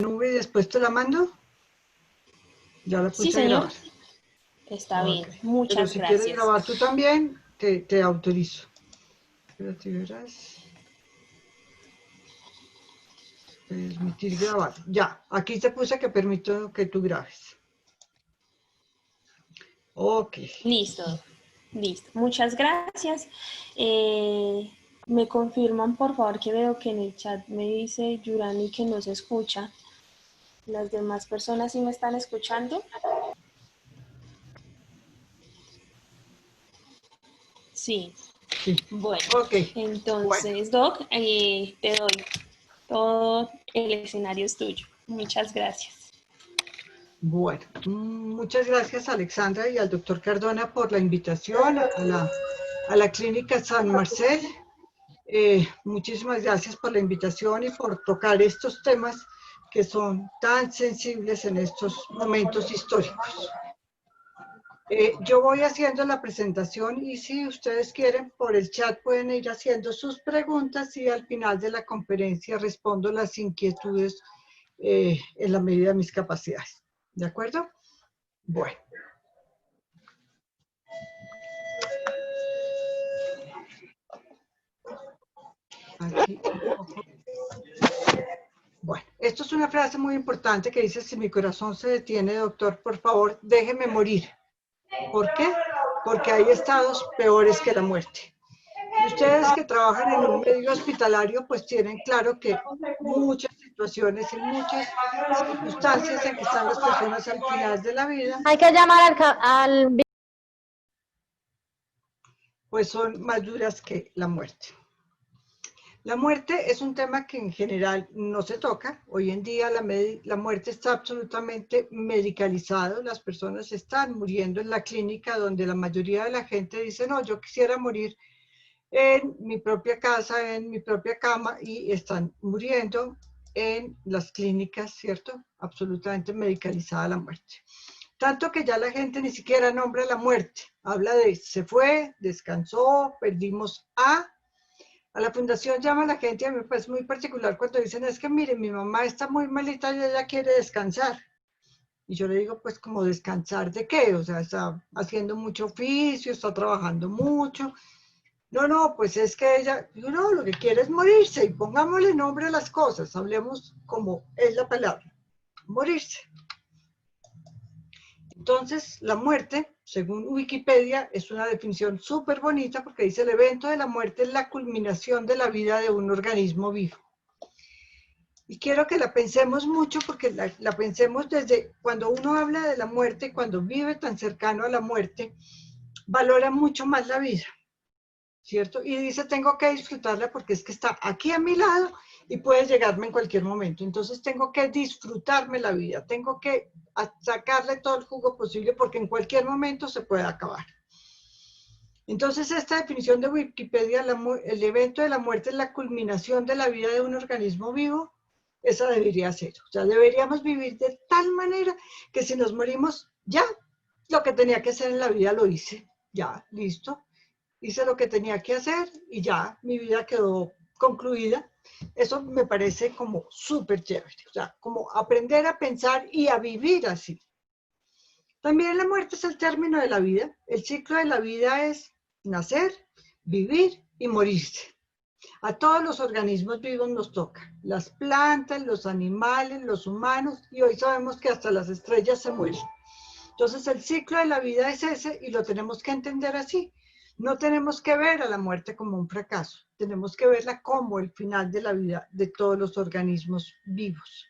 nube y después te la mando. Ya la Sí, puse a señor. grabar. Está bien. Okay. Pero Muchas si quieres gracias. grabar tú también, te autorizo. Espérate, verás. Permitir grabar. Ya, aquí te puse que permito que tú grabes. Ok. Listo. Listo. Muchas gracias. Me confirman, por favor, que veo que en el chat me dice Yurani que no se escucha. ¿Las demás personas sí me están escuchando? Sí. Sí. Bueno, Ok. Bueno. entonces, Doc, te doy todo el escenario es tuyo. Muchas gracias. Bueno, muchas gracias Alexandra y al doctor Cardona por la invitación a la clínica San Marcel. Muchísimas gracias por la invitación y por tocar estos temas que son tan sensibles en estos momentos históricos. Yo voy haciendo la presentación y si ustedes quieren por el chat pueden ir haciendo sus preguntas y al final de la conferencia respondo las inquietudes en la medida de mis capacidades. ¿De acuerdo? Bueno. Aquí un poco. Bueno, esto es una frase muy importante que dice, si mi corazón se detiene, doctor, por favor, déjeme morir. ¿Por qué? Porque hay estados peores que la muerte. Y ustedes que trabajan en un medio hospitalario, pues tienen claro que muchas situaciones y muchas circunstancias en que están las personas al final de la vida, Hay que llamar al pues son más duras que la muerte. La muerte es un tema que en general no se toca. Hoy en día la muerte está absolutamente medicalizado. Las personas están muriendo en la clínica donde la mayoría de la gente dice, no, yo quisiera morir en mi propia casa, en mi propia cama, y están muriendo en las clínicas, ¿cierto? Absolutamente medicalizada la muerte. Tanto que ya la gente ni siquiera nombra la muerte. Habla de se fue, descansó, perdimos a la fundación llama a la gente, a mí me parece muy particular cuando dicen, es que mire, mi mamá está muy malita y ella quiere descansar. Y yo le digo, pues, ¿como descansar de qué? O sea, está haciendo mucho oficio, está trabajando mucho. No, pues es que ella, no, lo que quiere es morirse y pongámosle nombre a las cosas, hablemos como es la palabra, morirse. Entonces, la muerte, según Wikipedia, es una definición súper bonita porque dice el evento de la muerte es la culminación de la vida de un organismo vivo. Y quiero que la pensemos mucho porque la pensemos desde cuando uno habla de la muerte, cuando vive tan cercano a la muerte, valora mucho más la vida, ¿cierto? Y dice, tengo que disfrutarla porque es que está aquí a mi lado y puede llegarme en cualquier momento. Entonces tengo que disfrutarme la vida, tengo que sacarle todo el jugo posible porque en cualquier momento se puede acabar. Entonces esta definición de Wikipedia, el evento de la muerte es la culminación de la vida de un organismo vivo, esa debería ser. O sea, deberíamos vivir de tal manera que si nos morimos, ya lo que tenía que hacer en la vida lo hice, ya, listo. Hice lo que tenía que hacer y ya mi vida quedó concluida. Eso me parece como súper chévere, o sea, como aprender a pensar y a vivir así. También la muerte es el término de la vida. El ciclo de la vida es nacer, vivir y morirse. A todos los organismos vivos nos toca. Las plantas, los animales, los humanos y hoy sabemos que hasta las estrellas se mueren. Entonces el ciclo de la vida es ese y lo tenemos que entender así. No tenemos que ver a la muerte como un fracaso, tenemos que verla como el final de la vida de todos los organismos vivos.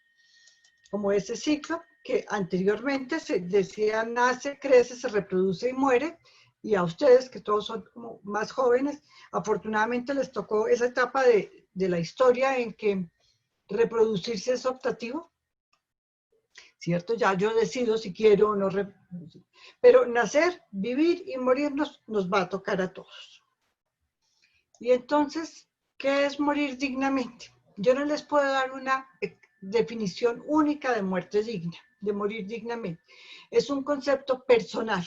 Como ese ciclo que anteriormente se decía nace, crece, se reproduce y muere, y a ustedes que todos son como más jóvenes, afortunadamente les tocó esa etapa de la historia en que reproducirse es optativo, ¿cierto? Ya yo decido si quiero o no reproducir. Pero nacer, vivir y morir nos va a tocar a todos. Y entonces, ¿qué es morir dignamente? Yo no les puedo dar una definición única de muerte digna, de morir dignamente. Es un concepto personal.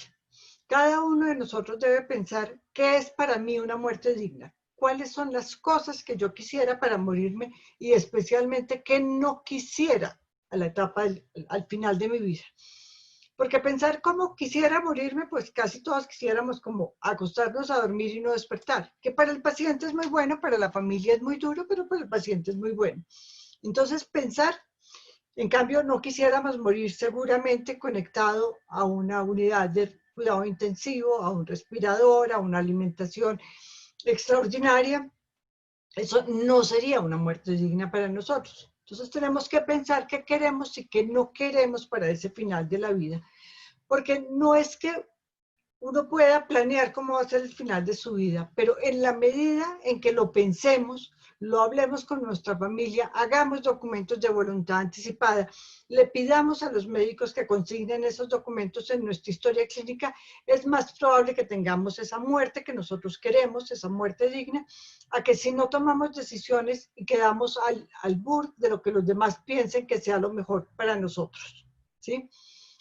Cada uno de nosotros debe pensar qué es para mí una muerte digna, cuáles son las cosas que yo quisiera para morirme y especialmente qué no quisiera a la etapa al final de mi vida. Porque pensar cómo quisiera morirme, pues casi todos quisiéramos como acostarnos a dormir y no despertar, que para el paciente es muy bueno, para la familia es muy duro, pero para el paciente es muy bueno. Entonces pensar, en cambio, no quisiéramos morir seguramente conectado a una unidad de cuidado intensivo, a un respirador, a una alimentación extraordinaria. Eso no sería una muerte digna para nosotros. Entonces tenemos que pensar qué queremos y qué no queremos para ese final de la vida. Porque no es que uno pueda planear cómo va a ser el final de su vida, pero en la medida en que lo pensemos, lo hablemos con nuestra familia, hagamos documentos de voluntad anticipada, le pidamos a los médicos que consignen esos documentos en nuestra historia clínica, es más probable que tengamos esa muerte que nosotros queremos, esa muerte digna, a que si no tomamos decisiones y quedamos al bur de lo que los demás piensen que sea lo mejor para nosotros, ¿sí?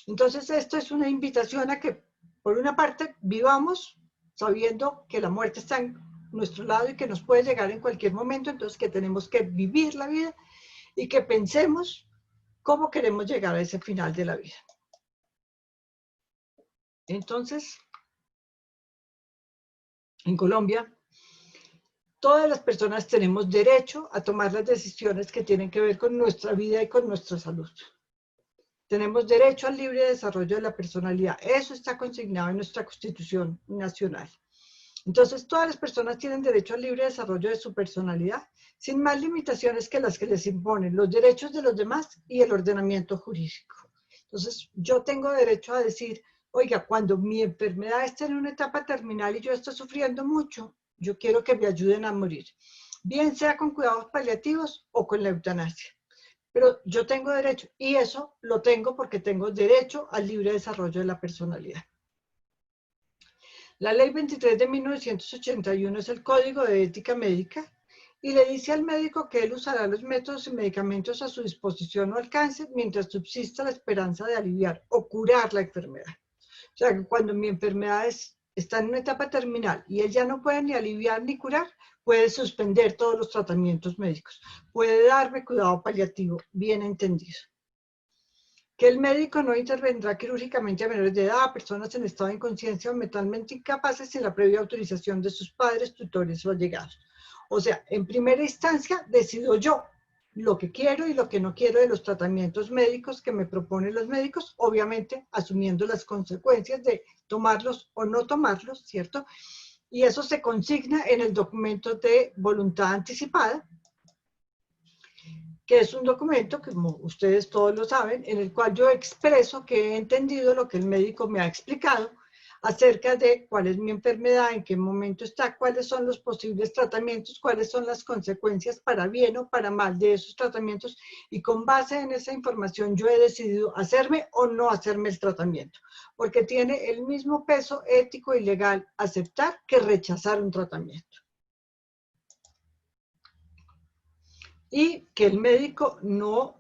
Entonces, esto es una invitación a que, por una parte, vivamos sabiendo que la muerte está en nuestro lado y que nos puede llegar en cualquier momento, entonces que tenemos que vivir la vida y que pensemos cómo queremos llegar a ese final de la vida. Entonces, en Colombia, todas las personas tenemos derecho a tomar las decisiones que tienen que ver con nuestra vida y con nuestra salud. Tenemos derecho al libre desarrollo de la personalidad. Eso está consignado en nuestra Constitución Nacional. Entonces, todas las personas tienen derecho al libre desarrollo de su personalidad, sin más limitaciones que las que les imponen los derechos de los demás y el ordenamiento jurídico. Entonces, yo tengo derecho a decir, oiga, cuando mi enfermedad esté en una etapa terminal y yo estoy sufriendo mucho, yo quiero que me ayuden a morir, bien sea con cuidados paliativos o con la eutanasia. Pero yo tengo derecho, y eso lo tengo porque tengo derecho al libre desarrollo de la personalidad. La Ley 23 de 1981 es el Código de Ética Médica y le dice al médico que él usará los métodos y medicamentos a su disposición o alcance mientras subsista la esperanza de aliviar o curar la enfermedad. O sea, que cuando mi enfermedad está en una etapa terminal y él ya no puede ni aliviar ni curar, puede suspender todos los tratamientos médicos, puede darme cuidado paliativo, bien entendido. Que el médico no intervendrá quirúrgicamente a menores de edad, a personas en estado de inconsciencia o mentalmente incapaces sin la previa autorización de sus padres, tutores o allegados. O sea, en primera instancia decido yo lo que quiero y lo que no quiero de los tratamientos médicos que me proponen los médicos, obviamente asumiendo las consecuencias de tomarlos o no tomarlos, ¿cierto? Y eso se consigna en el documento de voluntad anticipada, que es un documento, como ustedes todos lo saben, en el cual yo expreso que he entendido lo que el médico me ha explicado acerca de cuál es mi enfermedad, en qué momento está, cuáles son los posibles tratamientos, cuáles son las consecuencias para bien o para mal de esos tratamientos, y con base en esa información yo he decidido hacerme o no hacerme el tratamiento, porque tiene el mismo peso ético y legal aceptar que rechazar un tratamiento. Y que el médico no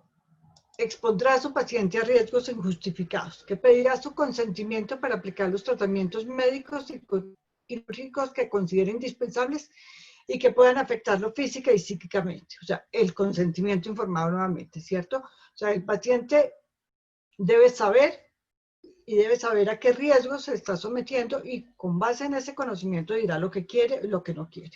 expondrá a su paciente a riesgos injustificados, que pedirá su consentimiento para aplicar los tratamientos médicos y quirúrgicos que considere indispensables y que puedan afectarlo física y psíquicamente. O sea, el consentimiento informado nuevamente, ¿cierto? O sea, el paciente debe saber y debe saber a qué riesgos se está sometiendo y con base en ese conocimiento dirá lo que quiere y lo que no quiere.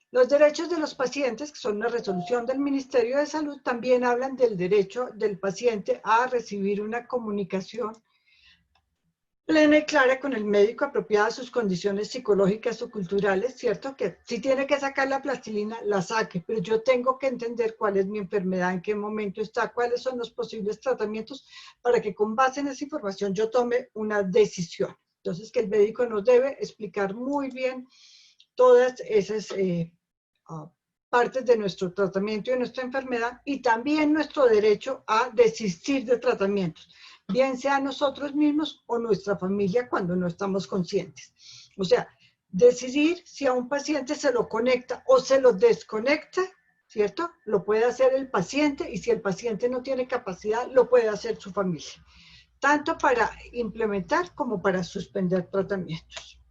Los derechos de los pacientes, que son una resolución del Ministerio de Salud, también hablan del derecho del paciente a recibir una comunicación plena y clara con el médico apropiada a sus condiciones psicológicas o culturales, ¿cierto? Que si tiene que sacar la plastilina, la saque, pero yo tengo que entender cuál es mi enfermedad, en qué momento está, cuáles son los posibles tratamientos, para que con base en esa información yo tome una decisión. Entonces, que el médico nos debe explicar muy bien todas esas partes de nuestro tratamiento y de nuestra enfermedad, y también nuestro derecho a desistir de tratamientos, bien sea nosotros mismos o nuestra familia cuando no estamos conscientes. O sea, decidir si a un paciente se lo conecta o se lo desconecta, ¿cierto? Lo puede hacer el paciente, y si el paciente no tiene capacidad, lo puede hacer su familia, tanto para implementar como para suspender tratamientos.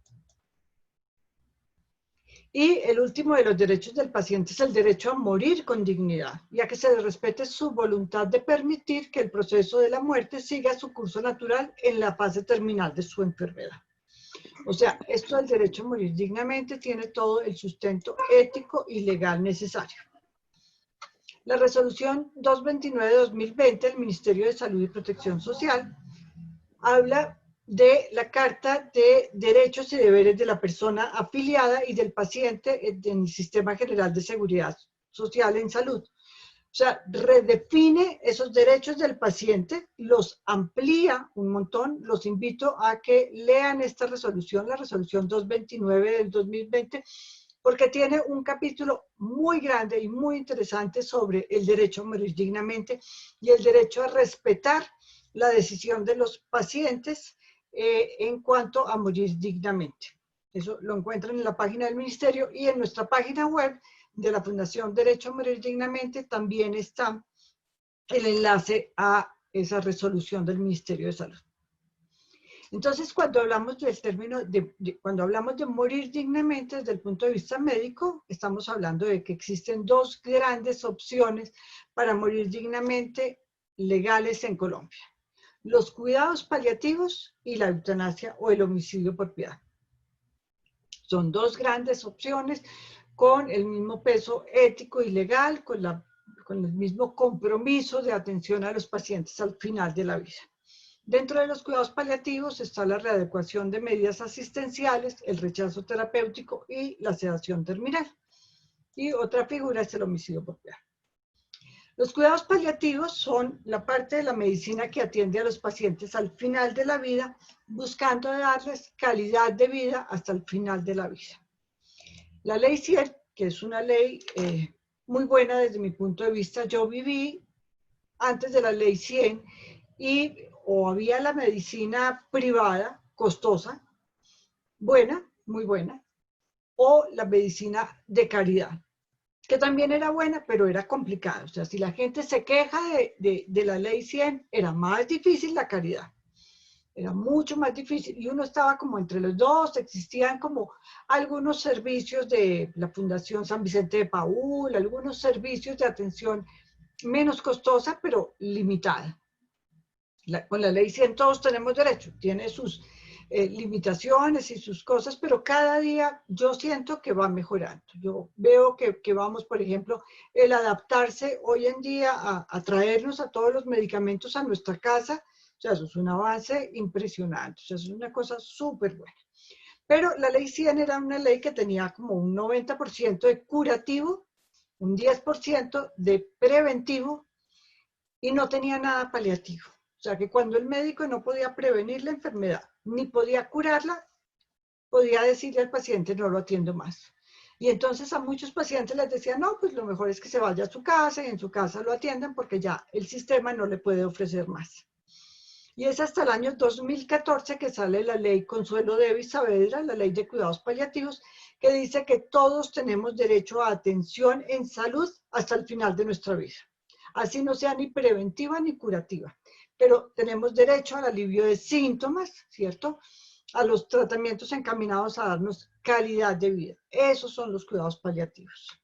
Y el último de los derechos del paciente es el derecho a morir con dignidad y a que se le respete su voluntad de permitir que el proceso de la muerte siga su curso natural en la fase terminal de su enfermedad. O sea, esto del derecho a morir dignamente tiene todo el sustento ético y legal necesario. La resolución 229 de 2020 del Ministerio de Salud y Protección Social habla de la Carta de Derechos y Deberes de la persona afiliada y del paciente en el Sistema General de Seguridad Social en Salud. O sea, redefine esos derechos del paciente, los amplía un montón. Los invito a que lean esta resolución, la resolución 229 del 2020, porque tiene un capítulo muy grande y muy interesante sobre el derecho a morir dignamente y el derecho a respetar la decisión de los pacientes en cuanto a morir dignamente. Eso lo encuentran en la página del Ministerio y en nuestra página web de la Fundación Derecho a Morir Dignamente también está el enlace a esa resolución del Ministerio de Salud. Entonces, cuando hablamos del término, cuando hablamos de morir dignamente desde el punto de vista médico, estamos hablando de que existen dos grandes opciones para morir dignamente legales en Colombia: los cuidados paliativos y la eutanasia o el homicidio por piedad. Son dos grandes opciones con el mismo peso ético y legal, con el mismo compromiso de atención a los pacientes al final de la vida. Dentro de los cuidados paliativos está la readecuación de medidas asistenciales, el rechazo terapéutico y la sedación terminal. Y otra figura es el homicidio por piedad. Los cuidados paliativos son la parte de la medicina que atiende a los pacientes al final de la vida, buscando darles calidad de vida hasta el final de la vida. La ley 100, que es una ley muy buena desde mi punto de vista, yo viví antes de la ley 100 y o había la medicina privada, costosa, buena, muy buena, o la medicina de caridad, que también era buena, pero era complicada. O sea, si la gente se queja de la ley 100, era más difícil la caridad. Era mucho más difícil y uno estaba como entre los dos. Existían como algunos servicios de la Fundación San Vicente de Paúl, algunos servicios de atención menos costosa, pero limitada. Con la ley 100 todos tenemos derecho, tiene sus limitaciones y sus cosas, pero cada día yo siento que va mejorando. Yo veo que vamos, por ejemplo, el adaptarse hoy en día a traernos a todos los medicamentos a nuestra casa. O sea, eso es un avance impresionante, o sea, eso es una cosa súper buena. Pero la ley 100 era una ley que tenía como un 90% de curativo, un 10% de preventivo y no tenía nada paliativo. O sea, que cuando el médico no podía prevenir la enfermedad ni podía curarla, podía decirle al paciente: no lo atiendo más. Y entonces a muchos pacientes les decía: no, pues lo mejor es que se vaya a su casa y en su casa lo atiendan porque ya el sistema no le puede ofrecer más. Y es hasta el año 2014 que sale la ley Consuelo Davis Saavedra, la ley de cuidados paliativos, que dice que todos tenemos derecho a atención en salud hasta el final de nuestra vida. Así no sea ni preventiva ni curativa, pero tenemos derecho al alivio de síntomas, ¿cierto? A los tratamientos encaminados a darnos calidad de vida. Esos son los cuidados paliativos.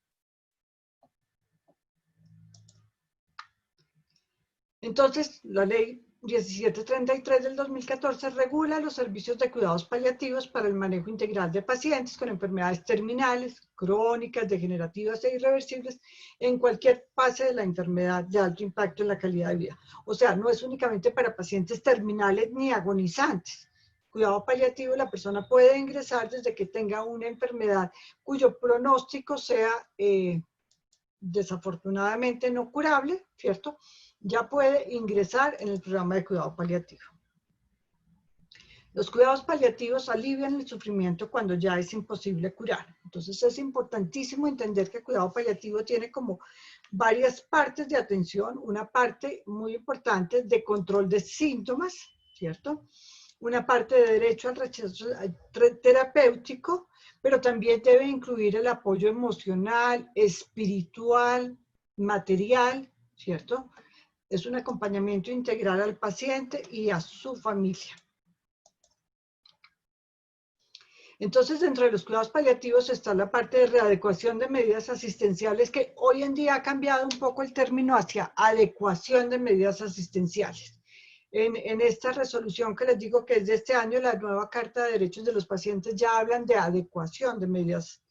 Entonces, la ley 1733 del 2014 regula los servicios de cuidados paliativos para el manejo integral de pacientes con enfermedades terminales, crónicas, degenerativas e irreversibles en cualquier fase de la enfermedad de alto impacto en la calidad de vida. O sea, no es únicamente para pacientes terminales ni agonizantes. Cuidado paliativo, la persona puede ingresar desde que tenga una enfermedad cuyo pronóstico sea desafortunadamente no curable, ¿cierto? Ya puede ingresar en el programa de cuidado paliativo. Los cuidados paliativos alivian el sufrimiento cuando ya es imposible curar. Entonces es importantísimo entender que el cuidado paliativo tiene como varias partes de atención. Una parte muy importante de control de síntomas, ¿cierto? Una parte de derecho al rechazo terapéutico, pero también debe incluir el apoyo emocional, espiritual, material, ¿cierto? Es un acompañamiento integral al paciente y a su familia. Entonces, dentro de los cuidados paliativos está la parte de readecuación de medidas asistenciales, que hoy en día ha cambiado un poco el término hacia adecuación de medidas asistenciales. En esta resolución que les digo que es de este año, la nueva Carta de Derechos de los Pacientes ya hablan de adecuación de medidas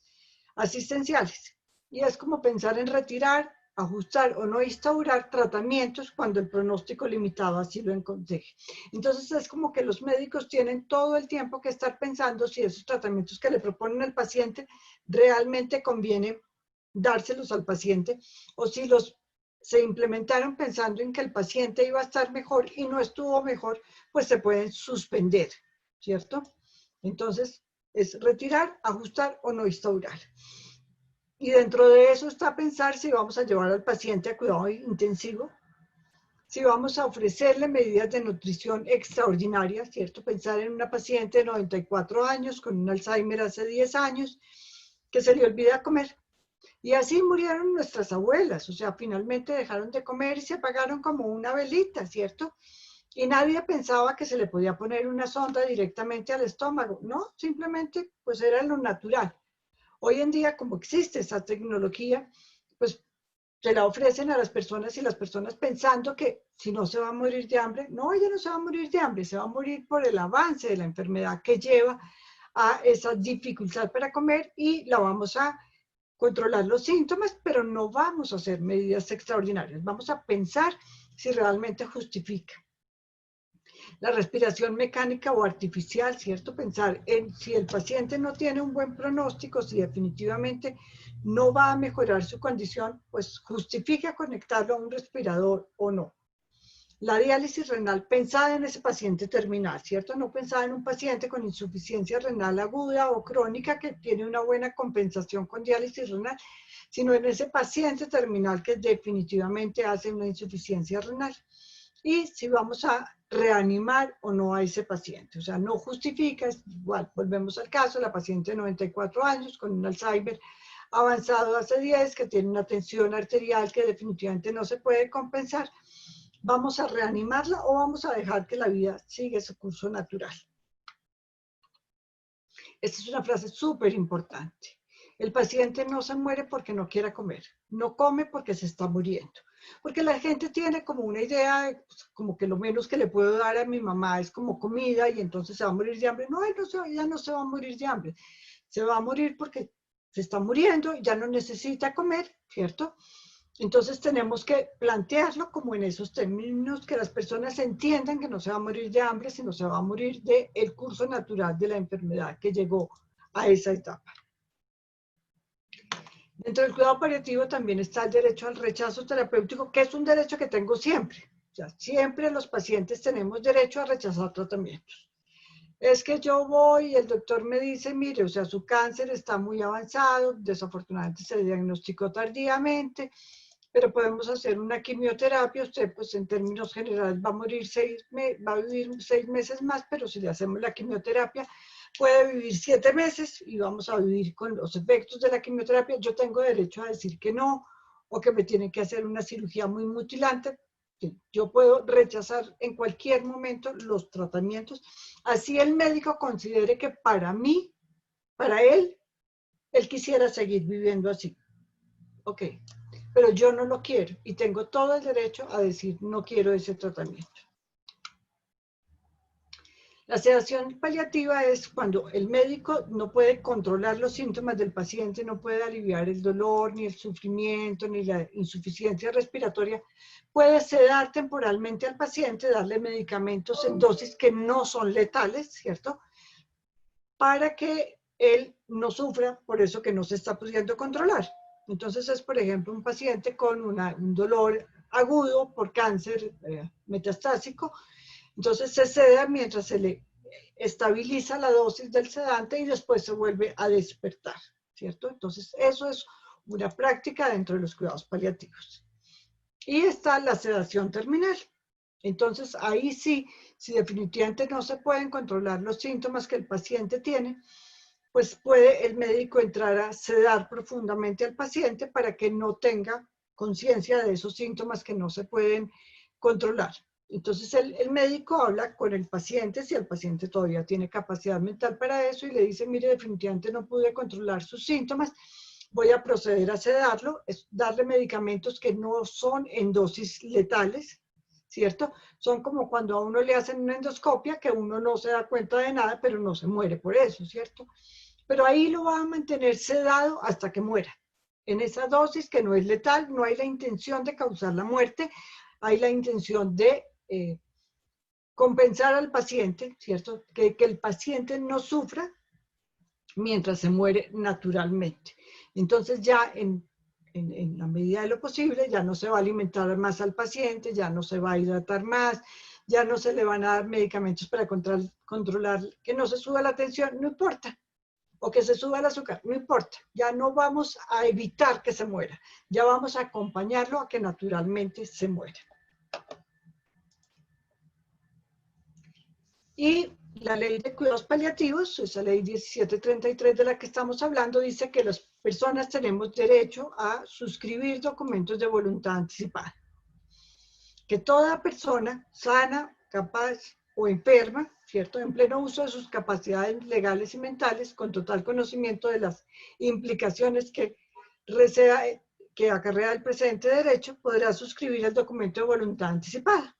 asistenciales. Y es como pensar en retirar, ajustar o no instaurar tratamientos cuando el pronóstico limitado así lo aconseje. Entonces es como que los médicos tienen todo el tiempo que estar pensando si esos tratamientos que le proponen al paciente realmente conviene dárselos al paciente, o si los se implementaron pensando en que el paciente iba a estar mejor y no estuvo mejor, pues se pueden suspender, ¿cierto? Entonces es retirar, ajustar o no instaurar. Y dentro de eso está pensar si vamos a llevar al paciente a cuidado intensivo, si vamos a ofrecerle medidas de nutrición extraordinarias, ¿cierto? Pensar en una paciente de 94 años con un Alzheimer hace 10 años que se le olvida comer. Y así murieron nuestras abuelas, o sea, finalmente dejaron de comer y se apagaron como una velita, ¿cierto? Y nadie pensaba que se le podía poner una sonda directamente al estómago, ¿no? Simplemente, pues era lo natural. Hoy en día, como existe esa tecnología, pues se la ofrecen a las personas, y las personas pensando que si no se va a morir de hambre, no, ella no se va a morir de hambre, se va a morir por el avance de la enfermedad que lleva a esa dificultad para comer, y la vamos a controlar los síntomas, pero no vamos a hacer medidas extraordinarias, vamos a pensar si realmente justifica. La respiración mecánica o artificial, ¿cierto? Pensar en si el paciente no tiene un buen pronóstico, si definitivamente no va a mejorar su condición, pues justifica conectarlo a un respirador o no. La diálisis renal pensada en ese paciente terminal, ¿cierto? No pensada en un paciente con insuficiencia renal aguda o crónica que tiene una buena compensación con diálisis renal, sino en ese paciente terminal que definitivamente hace una insuficiencia renal. Y si vamos a reanimar o no a ese paciente. O sea, no justifica, igual, volvemos al caso, la paciente de 94 años con un Alzheimer avanzado hace 10, que tiene una tensión arterial que definitivamente no se puede compensar. ¿Vamos a reanimarla o vamos a dejar que la vida siga su curso natural? Esta es una frase súper importante. El paciente no se muere porque no quiera comer, no come porque se está muriendo. Porque la gente tiene como una idea, como que lo menos que le puedo dar a mi mamá es como comida y entonces se va a morir de hambre. No, ella no se va a morir de hambre. Se va a morir porque se está muriendo y ya no necesita comer, ¿cierto? Entonces tenemos que plantearlo como en esos términos, que las personas entiendan que no se va a morir de hambre, sino se va a morir del curso natural de la enfermedad que llegó a esa etapa. Dentro del cuidado paliativo también está el derecho al rechazo terapéutico, que es un derecho que tengo siempre. O sea, siempre los pacientes tenemos derecho a rechazar tratamientos. Es que yo voy y el doctor me dice, mire, o sea, su cáncer está muy avanzado, desafortunadamente se diagnosticó tardíamente, pero podemos hacer una quimioterapia. Usted, pues en términos generales, va a morir va a vivir 6 meses más, pero si le hacemos la quimioterapia, puede vivir 7 meses y vamos a vivir con los efectos de la quimioterapia. Yo tengo derecho a decir que no, o que me tienen que hacer una cirugía muy mutilante. Yo puedo rechazar en cualquier momento los tratamientos, así el médico considere que para mí, para él quisiera seguir viviendo así. Ok, pero yo no lo quiero y tengo todo el derecho a decir no quiero ese tratamiento. La sedación paliativa es cuando el médico no puede controlar los síntomas del paciente, no puede aliviar el dolor, ni el sufrimiento, ni la insuficiencia respiratoria. Puede sedar temporalmente al paciente, darle medicamentos en dosis que no son letales, ¿cierto? Para que él no sufra por eso que no se está pudiendo controlar. Entonces es, por ejemplo, un paciente con un dolor agudo por cáncer metastásico. Entonces se seda mientras se le estabiliza la dosis del sedante y después se vuelve a despertar, ¿cierto? Entonces eso es una práctica dentro de los cuidados paliativos. Y está la sedación terminal. Entonces ahí sí, si definitivamente no se pueden controlar los síntomas que el paciente tiene, pues puede el médico entrar a sedar profundamente al paciente para que no tenga conciencia de esos síntomas que no se pueden controlar. Entonces el médico habla con el paciente, si el paciente todavía tiene capacidad mental para eso, y le dice, mire, definitivamente no pude controlar sus síntomas, voy a proceder a sedarlo, es darle medicamentos que no son en dosis letales, ¿cierto? Son como cuando a uno le hacen una endoscopia, que uno no se da cuenta de nada, pero no se muere por eso, ¿cierto? Pero ahí lo va a mantener sedado hasta que muera. En esa dosis que no es letal, no hay la intención de causar la muerte, hay la intención de compensar al paciente, ¿cierto? Que el paciente no sufra mientras se muere naturalmente. Entonces ya en la medida de lo posible ya no se va a alimentar más al paciente, ya no se va a hidratar más, ya no se le van a dar medicamentos para controlar que no se suba la tensión, no importa, o que se suba el azúcar, no importa, ya no vamos a evitar que se muera, ya vamos a acompañarlo a que naturalmente se muera. Y la ley de cuidados paliativos, esa ley 1733 de la que estamos hablando, dice que las personas tenemos derecho a suscribir documentos de voluntad anticipada. Que toda persona sana, capaz o enferma, ¿cierto?, en pleno uso de sus capacidades legales y mentales, con total conocimiento de las implicaciones que acarrea el presente derecho, podrá suscribir el documento de voluntad anticipada.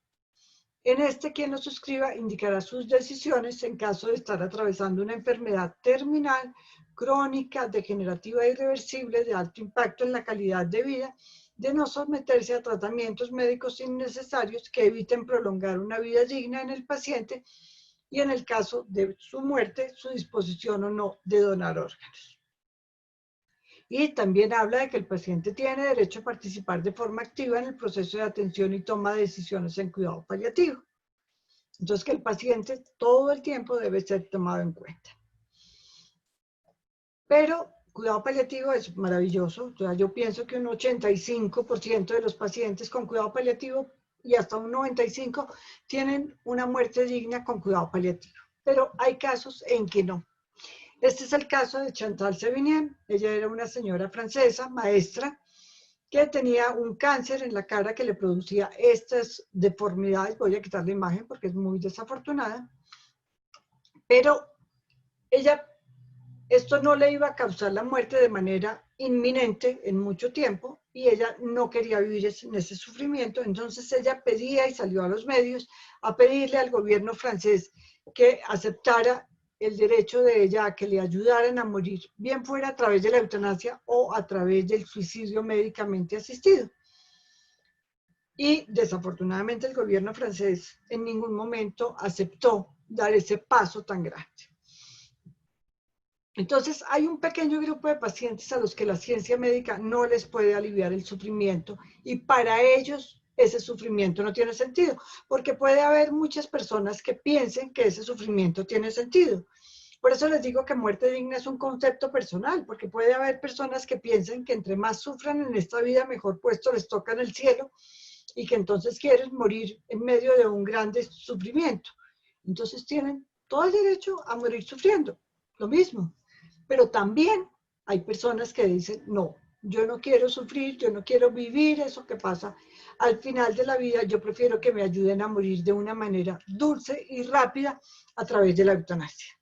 En este, quien lo suscriba indicará sus decisiones en caso de estar atravesando una enfermedad terminal, crónica, degenerativa e irreversible de alto impacto en la calidad de vida, de no someterse a tratamientos médicos innecesarios que eviten prolongar una vida digna en el paciente y, en el caso de su muerte, su disposición o no de donar órganos. Y también habla de que el paciente tiene derecho a participar de forma activa en el proceso de atención y toma de decisiones en cuidado paliativo. Entonces, que el paciente todo el tiempo debe ser tomado en cuenta. Pero cuidado paliativo es maravilloso. O sea, yo pienso que un 85% de los pacientes con cuidado paliativo y hasta un 95% tienen una muerte digna con cuidado paliativo. Pero hay casos en que no. Este es el caso de Chantal Sevigny. Ella era una señora francesa, maestra, que tenía un cáncer en la cara que le producía estas deformidades. Voy a quitar la imagen porque es muy desafortunada. Pero esto no le iba a causar la muerte de manera inminente en mucho tiempo, y ella no quería vivir en ese sufrimiento. Entonces ella pedía y salió a los medios a pedirle al gobierno francés que aceptara el derecho de ella a que le ayudaran a morir, bien fuera a través de la eutanasia o a través del suicidio médicamente asistido. Y desafortunadamente el gobierno francés en ningún momento aceptó dar ese paso tan grande. Entonces hay un pequeño grupo de pacientes a los que la ciencia médica no les puede aliviar el sufrimiento, y para ellos ese sufrimiento no tiene sentido, porque puede haber muchas personas que piensen que ese sufrimiento tiene sentido. Por eso les digo que muerte digna es un concepto personal, porque puede haber personas que piensen que entre más sufran en esta vida, mejor puesto les toca en el cielo, y que entonces quieren morir en medio de un grande sufrimiento. Entonces tienen todo el derecho a morir sufriendo, lo mismo. Pero también hay personas que dicen, no, yo no quiero sufrir, yo no quiero vivir eso que pasa al final de la vida, yo prefiero que me ayuden a morir de una manera dulce y rápida a través de la eutanasia.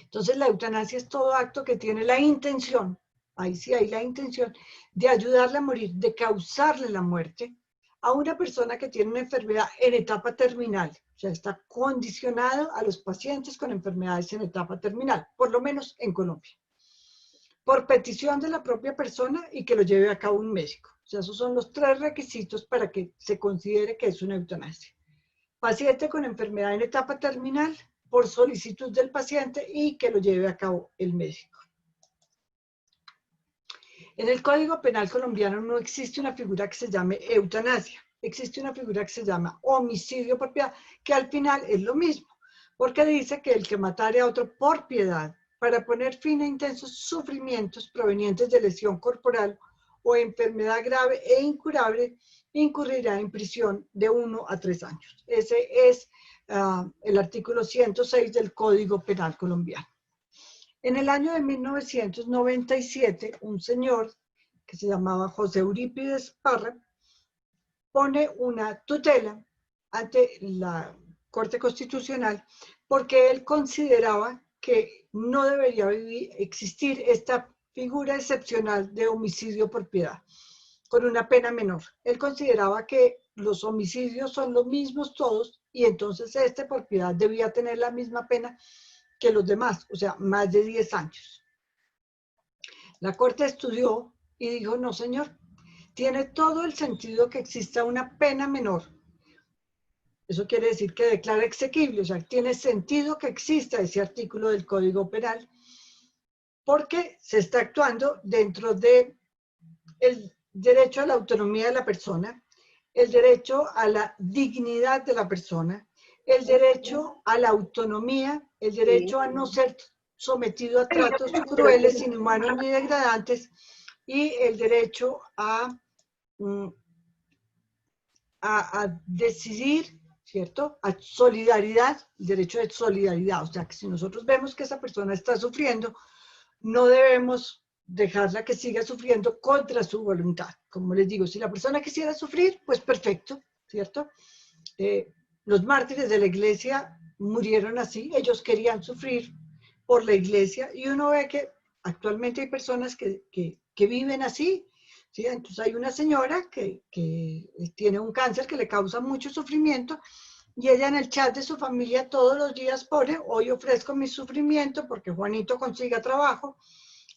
Entonces la eutanasia es todo acto que tiene la intención, ahí sí hay la intención, de ayudarle a morir, de causarle la muerte a una persona que tiene una enfermedad en etapa terminal. O sea, está condicionado a los pacientes con enfermedades en etapa terminal, por lo menos en Colombia, por petición de la propia persona y que lo lleve a cabo un médico. O sea, esos son los 3 requisitos para que se considere que es una eutanasia. Paciente con enfermedad en etapa terminal, por solicitud del paciente, y que lo lleve a cabo el médico. En el Código Penal colombiano no existe una figura que se llame eutanasia. Existe una figura que se llama homicidio por piedad, que al final es lo mismo, porque dice que el que matare a otro por piedad para poner fin a intensos sufrimientos provenientes de lesión corporal o enfermedad grave e incurable, incurrirá en prisión de 1 a 3 años. Ese es el artículo 106 del Código Penal colombiano. En el año de 1997, un señor que se llamaba José Eurípides Parra pone una tutela ante la Corte Constitucional porque él consideraba que no debería existir esta figura excepcional de homicidio por piedad, con una pena menor. Él consideraba que los homicidios son los mismos todos y entonces este por piedad debía tener la misma pena que los demás, o sea, más de 10 años. La Corte estudió y dijo, no señor, tiene todo el sentido que exista una pena menor. Eso quiere decir que declara exequible, o sea, tiene sentido que exista ese artículo del Código Penal porque se está actuando dentro del derecho a la autonomía de la persona, el derecho a la dignidad de la persona, el derecho a la autonomía, el derecho a no ser sometido a tratos crueles, inhumanos ni degradantes, y el derecho a decidir, ¿cierto? A solidaridad, el derecho de solidaridad. O sea, que si nosotros vemos que esa persona está sufriendo, no debemos dejarla que siga sufriendo contra su voluntad. Como les digo, si la persona quisiera sufrir, pues perfecto, ¿cierto? Los mártires de la iglesia murieron así, ellos querían sufrir por la iglesia y uno ve que actualmente hay personas que viven así, ¿sí? Entonces hay una señora que tiene un cáncer que le causa mucho sufrimiento y ella en el chat de su familia todos los días pone, hoy ofrezco mi sufrimiento porque Juanito consiga trabajo,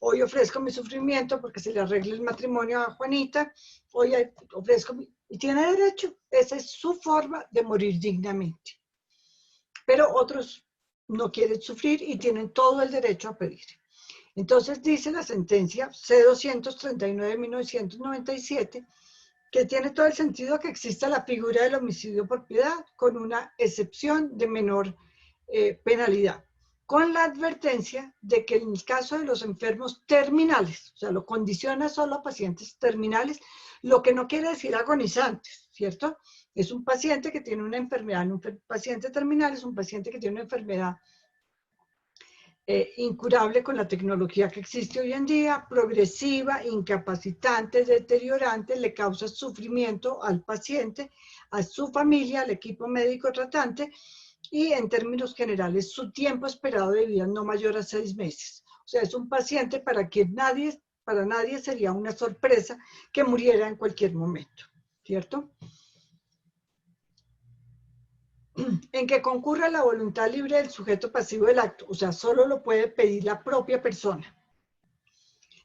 hoy ofrezco mi sufrimiento porque se le arregle el matrimonio a Juanita, hoy ofrezco y tiene derecho, esa es su forma de morir dignamente. Pero otros no quieren sufrir y tienen todo el derecho a pedir. Entonces dice la sentencia C-239 de 1997 que tiene todo el sentido que exista la figura del homicidio por piedad con una excepción de menor penalidad, con la advertencia de que en el caso de los enfermos terminales, o sea, lo condiciona solo a pacientes terminales, lo que no quiere decir agonizantes, ¿cierto? Es un paciente que tiene una enfermedad, un paciente terminal es un paciente que tiene una enfermedad incurable con la tecnología que existe hoy en día, progresiva, incapacitante, deteriorante, le causa sufrimiento al paciente, a su familia, al equipo médico tratante y en términos generales su tiempo esperado de vida no mayor a 6 meses. O sea, es un paciente para nadie sería una sorpresa que muriera en cualquier momento, ¿cierto? En que concurra la voluntad libre del sujeto pasivo del acto, o sea, solo lo puede pedir la propia persona.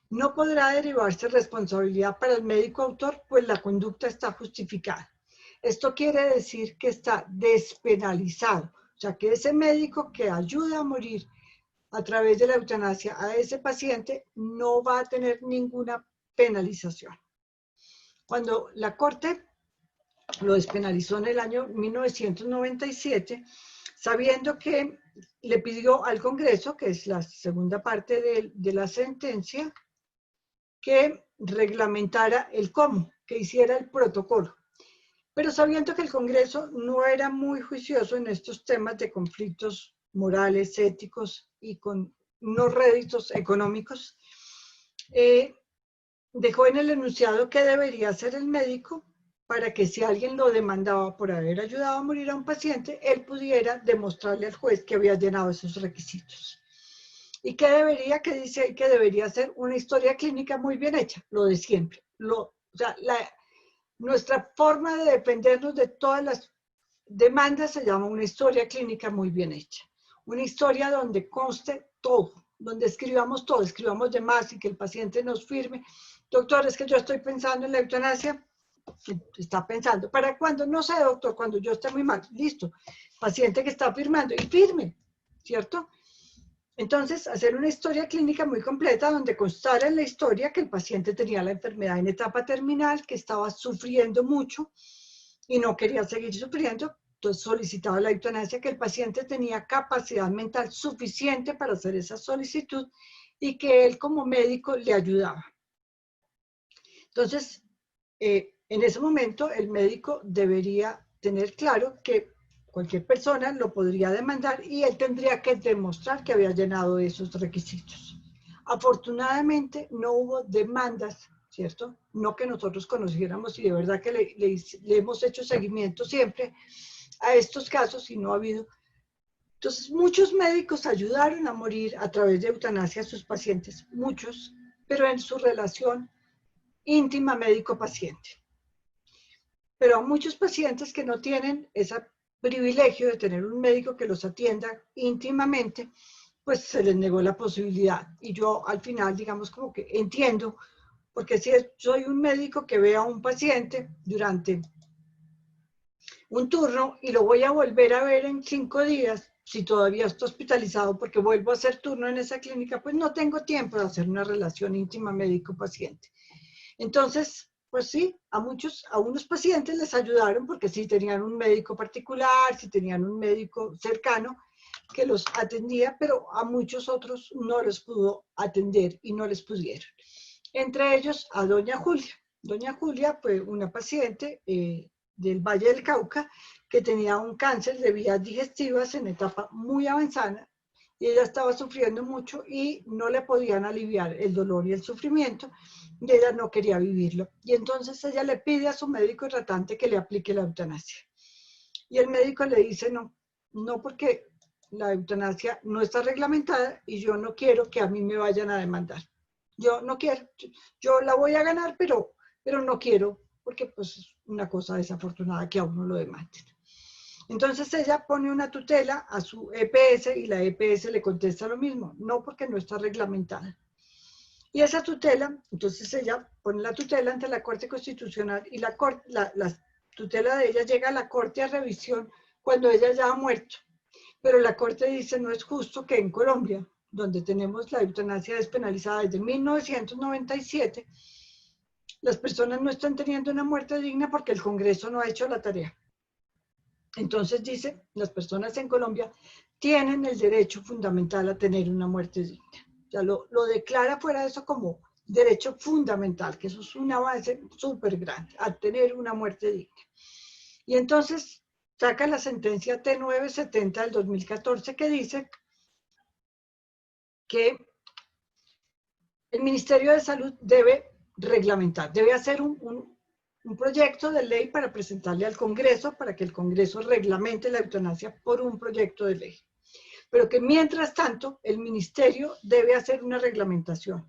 No podrá derivarse responsabilidad para el médico autor, pues la conducta está justificada. Esto quiere decir que está despenalizado, o sea, que ese médico que ayuda a morir a través de la eutanasia a ese paciente no va a tener ninguna penalización. Cuando la Corte lo despenalizó en el año 1997, sabiendo que le pidió al Congreso, que es la segunda parte de la sentencia, que reglamentara el cómo, que hiciera el protocolo. Pero sabiendo que el Congreso no era muy juicioso en estos temas de conflictos morales, éticos y con unos réditos económicos, dejó en el enunciado que debería hacer el médico para que si alguien lo demandaba por haber ayudado a morir a un paciente, él pudiera demostrarle al juez que había llenado esos requisitos. ¿Y qué debería? Que dice ahí que debería ser una historia clínica muy bien hecha, lo de siempre. O sea, nuestra forma de defendernos de todas las demandas se llama una historia clínica muy bien hecha. Una historia donde conste todo, donde escribamos todo, escribamos de más y que el paciente nos firme. Doctor, es que yo estoy pensando en la eutanasia. Está pensando, ¿para cuándo? No sé, doctor, cuando yo esté muy mal. Listo. Paciente que está firmando y firme, ¿cierto? Entonces, hacer una historia clínica muy completa donde constara en la historia que el paciente tenía la enfermedad en etapa terminal, que estaba sufriendo mucho y no quería seguir sufriendo, entonces solicitaba la eutanasia, que el paciente tenía capacidad mental suficiente para hacer esa solicitud y que él como médico le ayudaba. Entonces, en ese momento el médico debería tener claro que cualquier persona lo podría demandar y él tendría que demostrar que había llenado esos requisitos. Afortunadamente no hubo demandas, ¿cierto? No que nosotros conociéramos y de verdad que le hemos hecho seguimiento siempre a estos casos y no ha habido. Entonces, muchos médicos ayudaron a morir a través de eutanasia a sus pacientes, muchos, pero en su relación íntima médico-paciente. Pero a muchos pacientes que no tienen ese privilegio de tener un médico que los atienda íntimamente, pues se les negó la posibilidad. Y yo al final, digamos, como que entiendo, porque si soy un médico que ve a un paciente durante un turno y lo voy a volver a ver en 5 días, si todavía está hospitalizado porque vuelvo a hacer turno en esa clínica, pues no tengo tiempo de hacer una relación íntima médico-paciente. Entonces, pues sí, a unos pacientes les ayudaron porque sí tenían un médico particular, sí tenían un médico cercano que los atendía, pero a muchos otros no les pudo atender y no les pudieron. Entre ellos a doña Julia. Doña Julia fue una paciente del Valle del Cauca que tenía un cáncer de vías digestivas en etapa muy avanzada y ella estaba sufriendo mucho y no le podían aliviar el dolor y el sufrimiento y ella no quería vivirlo. Y entonces ella le pide a su médico tratante que le aplique la eutanasia. Y el médico le dice no, no porque la eutanasia no está reglamentada y yo no quiero que a mí me vayan a demandar. Yo no quiero, yo la voy a ganar, pero no quiero, porque pues es una cosa desafortunada que a uno lo demanden. Entonces ella pone una tutela a su EPS y la EPS le contesta lo mismo, no porque no está reglamentada. Y esa tutela, entonces ella pone la tutela ante la Corte Constitucional y la tutela de ella llega a la Corte a revisión cuando ella ya ha muerto. Pero la Corte dice no es justo que en Colombia, donde tenemos la eutanasia despenalizada desde 1997, las personas no están teniendo una muerte digna porque el Congreso no ha hecho la tarea. Entonces dice, las personas en Colombia tienen el derecho fundamental a tener una muerte digna. O sea, lo declara fuera de eso como derecho fundamental, que eso es un avance súper grande, a tener una muerte digna. Y entonces saca la sentencia T970 del 2014 que dice que el Ministerio de Salud debe reglamentar, debe hacer un proyecto de ley para presentarle al Congreso, para que el Congreso reglamente la eutanasia por un proyecto de ley. Pero que mientras tanto el Ministerio debe hacer una reglamentación.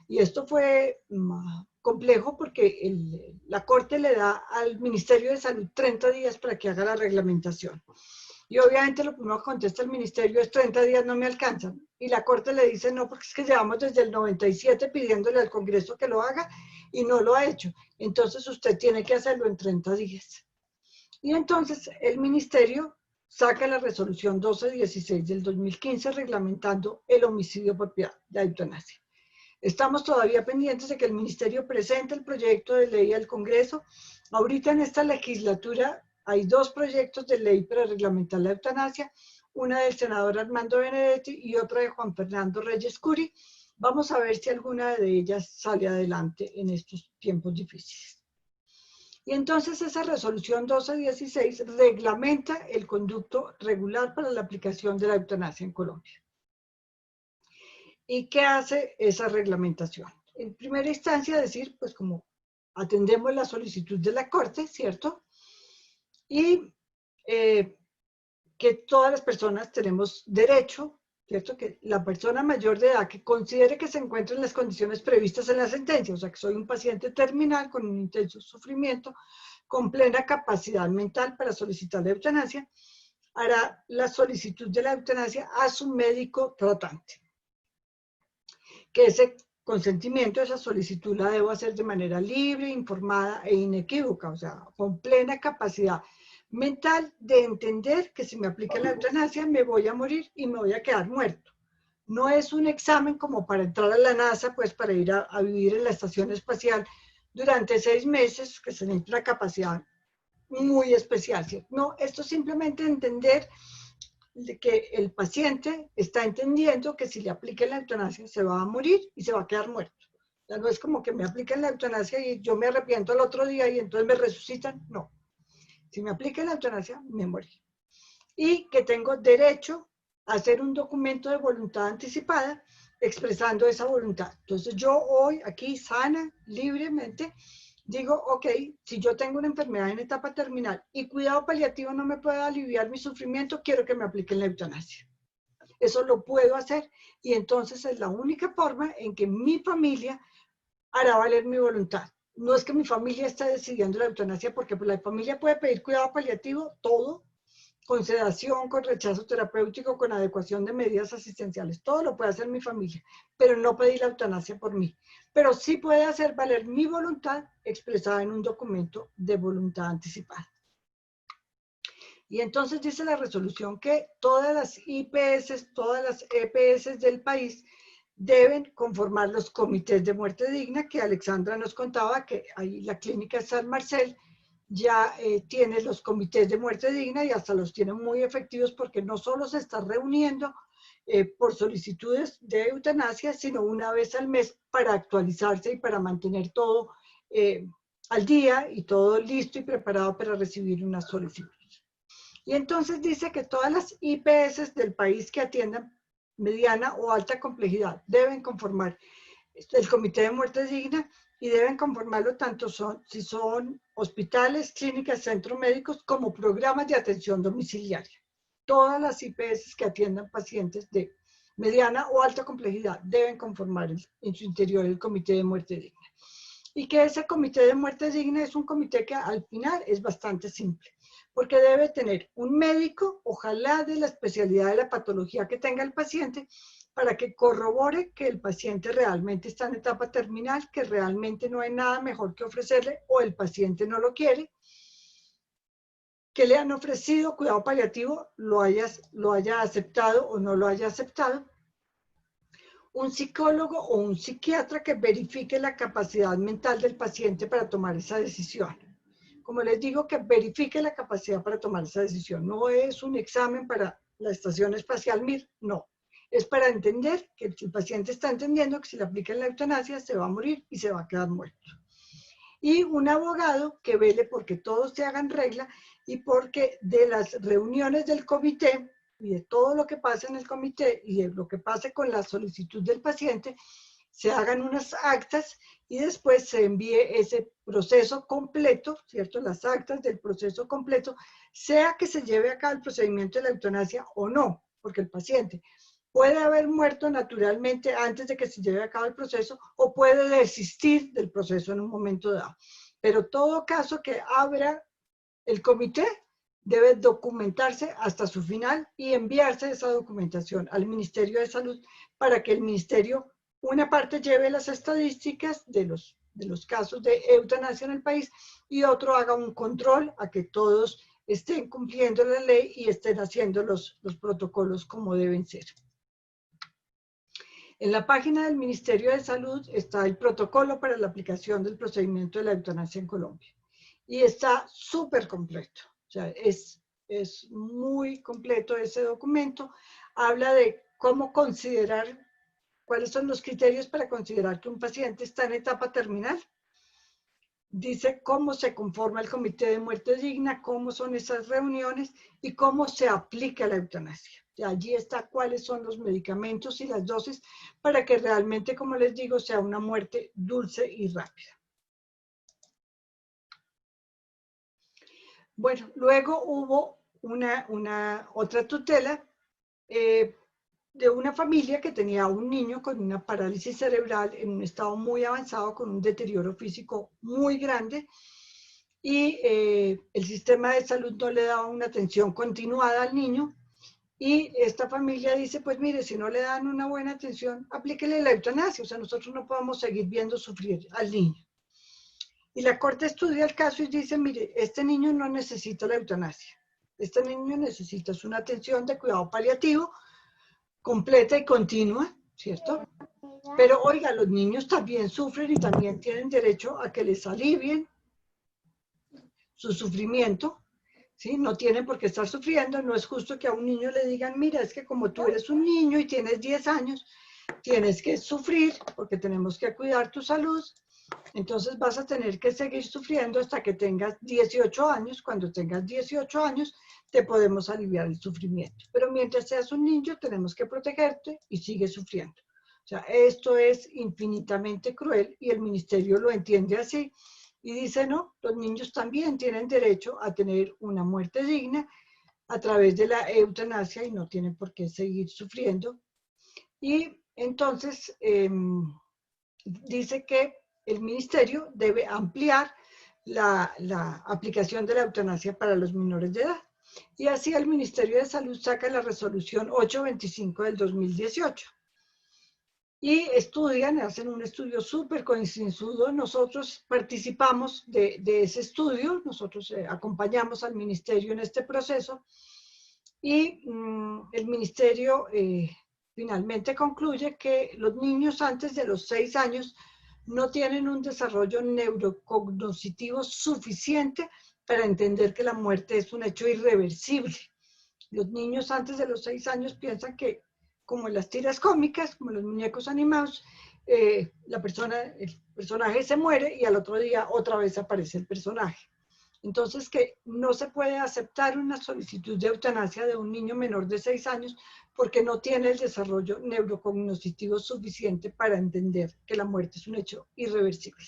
Y esto fue complejo porque la Corte le da al Ministerio de Salud 30 días para que haga la reglamentación. Y obviamente lo primero que contesta el ministerio es 30 días no me alcanzan. Y la Corte le dice no, porque es que llevamos desde el 97 pidiéndole al Congreso que lo haga y no lo ha hecho. Entonces usted tiene que hacerlo en 30 días. Y entonces el ministerio saca la resolución 1216 del 2015 reglamentando el homicidio por la eutanasia. Estamos todavía pendientes de que el ministerio presente el proyecto de ley al Congreso. Ahorita en esta legislatura hay 2 proyectos de ley para reglamentar la eutanasia, una del senador Armando Benedetti y otra de Juan Fernando Reyes Curi. Vamos a ver si alguna de ellas sale adelante en estos tiempos difíciles. Y entonces esa resolución 1216 reglamenta el conducto regular para la aplicación de la eutanasia en Colombia. ¿Y qué hace esa reglamentación? En primera instancia decir, pues como atendemos la solicitud de la Corte, ¿cierto? Y que todas las personas tenemos derecho, ¿cierto? Que la persona mayor de edad que considere que se encuentra en las condiciones previstas en la sentencia, o sea, que soy un paciente terminal con un intenso sufrimiento, con plena capacidad mental para solicitar la eutanasia, hará la solicitud de la eutanasia a su médico tratante. Que ese consentimiento, esa solicitud la debo hacer de manera libre, informada e inequívoca, o sea, con plena capacidad mental de entender que si me aplica la eutanasia me voy a morir y me voy a quedar muerto. No es un examen como para entrar a la NASA, pues para ir a vivir en la estación espacial durante 6 meses, que se necesita una capacidad muy especial, ¿cierto? No, esto es simplemente entender de que el paciente está entendiendo que si le apliquen la eutanasia se va a morir y se va a quedar muerto. Ya no es como que me apliquen la eutanasia y yo me arrepiento al otro día y entonces me resucitan. No. Si me apliquen la eutanasia, me morí. Y que tengo derecho a hacer un documento de voluntad anticipada expresando esa voluntad. Entonces yo hoy aquí sana, libremente, digo, ok, si yo tengo una enfermedad en etapa terminal y cuidado paliativo no me puede aliviar mi sufrimiento, quiero que me apliquen la eutanasia. Eso lo puedo hacer y entonces es la única forma en que mi familia hará valer mi voluntad. No es que mi familia esté decidiendo la eutanasia, porque pues, la familia puede pedir cuidado paliativo, todo, con sedación, con rechazo terapéutico, con adecuación de medidas asistenciales. Todo lo puede hacer mi familia, pero no pedir la eutanasia por mí. Pero sí puede hacer valer mi voluntad expresada en un documento de voluntad anticipada. Y entonces dice la resolución que todas las IPS, todas las EPS del país deben conformar los comités de muerte digna, que Alexandra nos contaba que ahí la clínica San Marcel ya tiene los comités de muerte digna y hasta los tiene muy efectivos porque no solo se está reuniendo por solicitudes de eutanasia, sino una vez al mes para actualizarse y para mantener todo al día y todo listo y preparado para recibir una solicitud. Y entonces dice que todas las IPS del país que atiendan mediana o alta complejidad deben conformar el Comité de Muerte Digna y deben conformarlo tanto si son hospitales, clínicas, centros médicos, como programas de atención domiciliaria. Todas las IPS que atiendan pacientes de mediana o alta complejidad deben conformar en su interior el Comité de Muerte Digna. Y que ese Comité de Muerte Digna es un comité que al final es bastante simple, porque debe tener un médico, ojalá de la especialidad de la patología que tenga el paciente, para que corrobore que el paciente realmente está en etapa terminal, que realmente no hay nada mejor que ofrecerle o el paciente no lo quiere, que le han ofrecido cuidado paliativo, lo haya aceptado o no lo haya aceptado, un psicólogo o un psiquiatra que verifique la capacidad mental del paciente para tomar esa decisión. Como les digo, que verifique la capacidad para tomar esa decisión. No es un examen para la Estación Espacial Mir, no. Es para entender que el paciente está entendiendo que si le aplican la eutanasia se va a morir y se va a quedar muerto. Y un abogado que vele porque todos se hagan regla y porque de las reuniones del comité y de todo lo que pasa en el comité y de lo que pase con la solicitud del paciente, se hagan unas actas y después se envíe ese proceso completo, ¿cierto? Las actas del proceso completo, sea que se lleve a cabo el procedimiento de la eutanasia o no, porque el paciente puede haber muerto naturalmente antes de que se lleve a cabo el proceso o puede desistir del proceso en un momento dado. Pero todo caso que abra el comité debe documentarse hasta su final y enviarse esa documentación al Ministerio de Salud para que el Ministerio, una parte lleve las estadísticas de los casos de eutanasia en el país y otro haga un control a que todos estén cumpliendo la ley y estén haciendo los protocolos como deben ser. En la página del Ministerio de Salud está el protocolo para la aplicación del procedimiento de la eutanasia en Colombia. Y está súper completo. O sea, es muy completo ese documento. Habla de cómo considerar, cuáles son los criterios para considerar que un paciente está en etapa terminal. Dice cómo se conforma el Comité de Muerte Digna, cómo son esas reuniones y cómo se aplica la eutanasia. Y allí está cuáles son los medicamentos y las dosis para que realmente, como les digo, sea una muerte dulce y rápida. Bueno, luego hubo otra tutela de una familia que tenía un niño con una parálisis cerebral en un estado muy avanzado, con un deterioro físico muy grande, y el sistema de salud no le daba una atención continuada al niño, y esta familia dice, pues mire, si no le dan una buena atención, aplíquele la eutanasia, o sea, nosotros no podemos seguir viendo sufrir al niño. Y la Corte estudia el caso y dice, mire, este niño no necesita la eutanasia, este niño necesita una atención de cuidado paliativo completa y continua, ¿cierto? Pero oiga, los niños también sufren y también tienen derecho a que les alivien su sufrimiento, ¿sí? No tienen por qué estar sufriendo, no es justo que a un niño le digan, mira, es que como tú eres un niño y tienes 10 años, tienes que sufrir porque tenemos que cuidar tu salud, entonces vas a tener que seguir sufriendo hasta que tengas 18 años, cuando tengas 18 años te podemos aliviar el sufrimiento, pero mientras seas un niño tenemos que protegerte y sigues sufriendo. O sea, esto es infinitamente cruel y el ministerio lo entiende así y dice, no, los niños también tienen derecho a tener una muerte digna a través de la eutanasia y no tienen por qué seguir sufriendo. Y entonces dice que el ministerio debe ampliar la aplicación de la eutanasia para los menores de edad. Y así el Ministerio de Salud saca la resolución 825 del 2018. Y estudian, hacen un estudio súper concienzudo. Nosotros participamos de ese estudio, nosotros acompañamos al ministerio en este proceso y el ministerio finalmente concluye que los niños antes de los 6 años no tienen un desarrollo neurocognoscitivo suficiente para entender que la muerte es un hecho irreversible. Los niños antes de los 6 años piensan que, como en las tiras cómicas, como los muñecos animados, el personaje se muere y al otro día otra vez aparece el personaje. Entonces, que no se puede aceptar una solicitud de eutanasia de un niño menor de 6 años porque no tiene el desarrollo neurocognoscitivo suficiente para entender que la muerte es un hecho irreversible.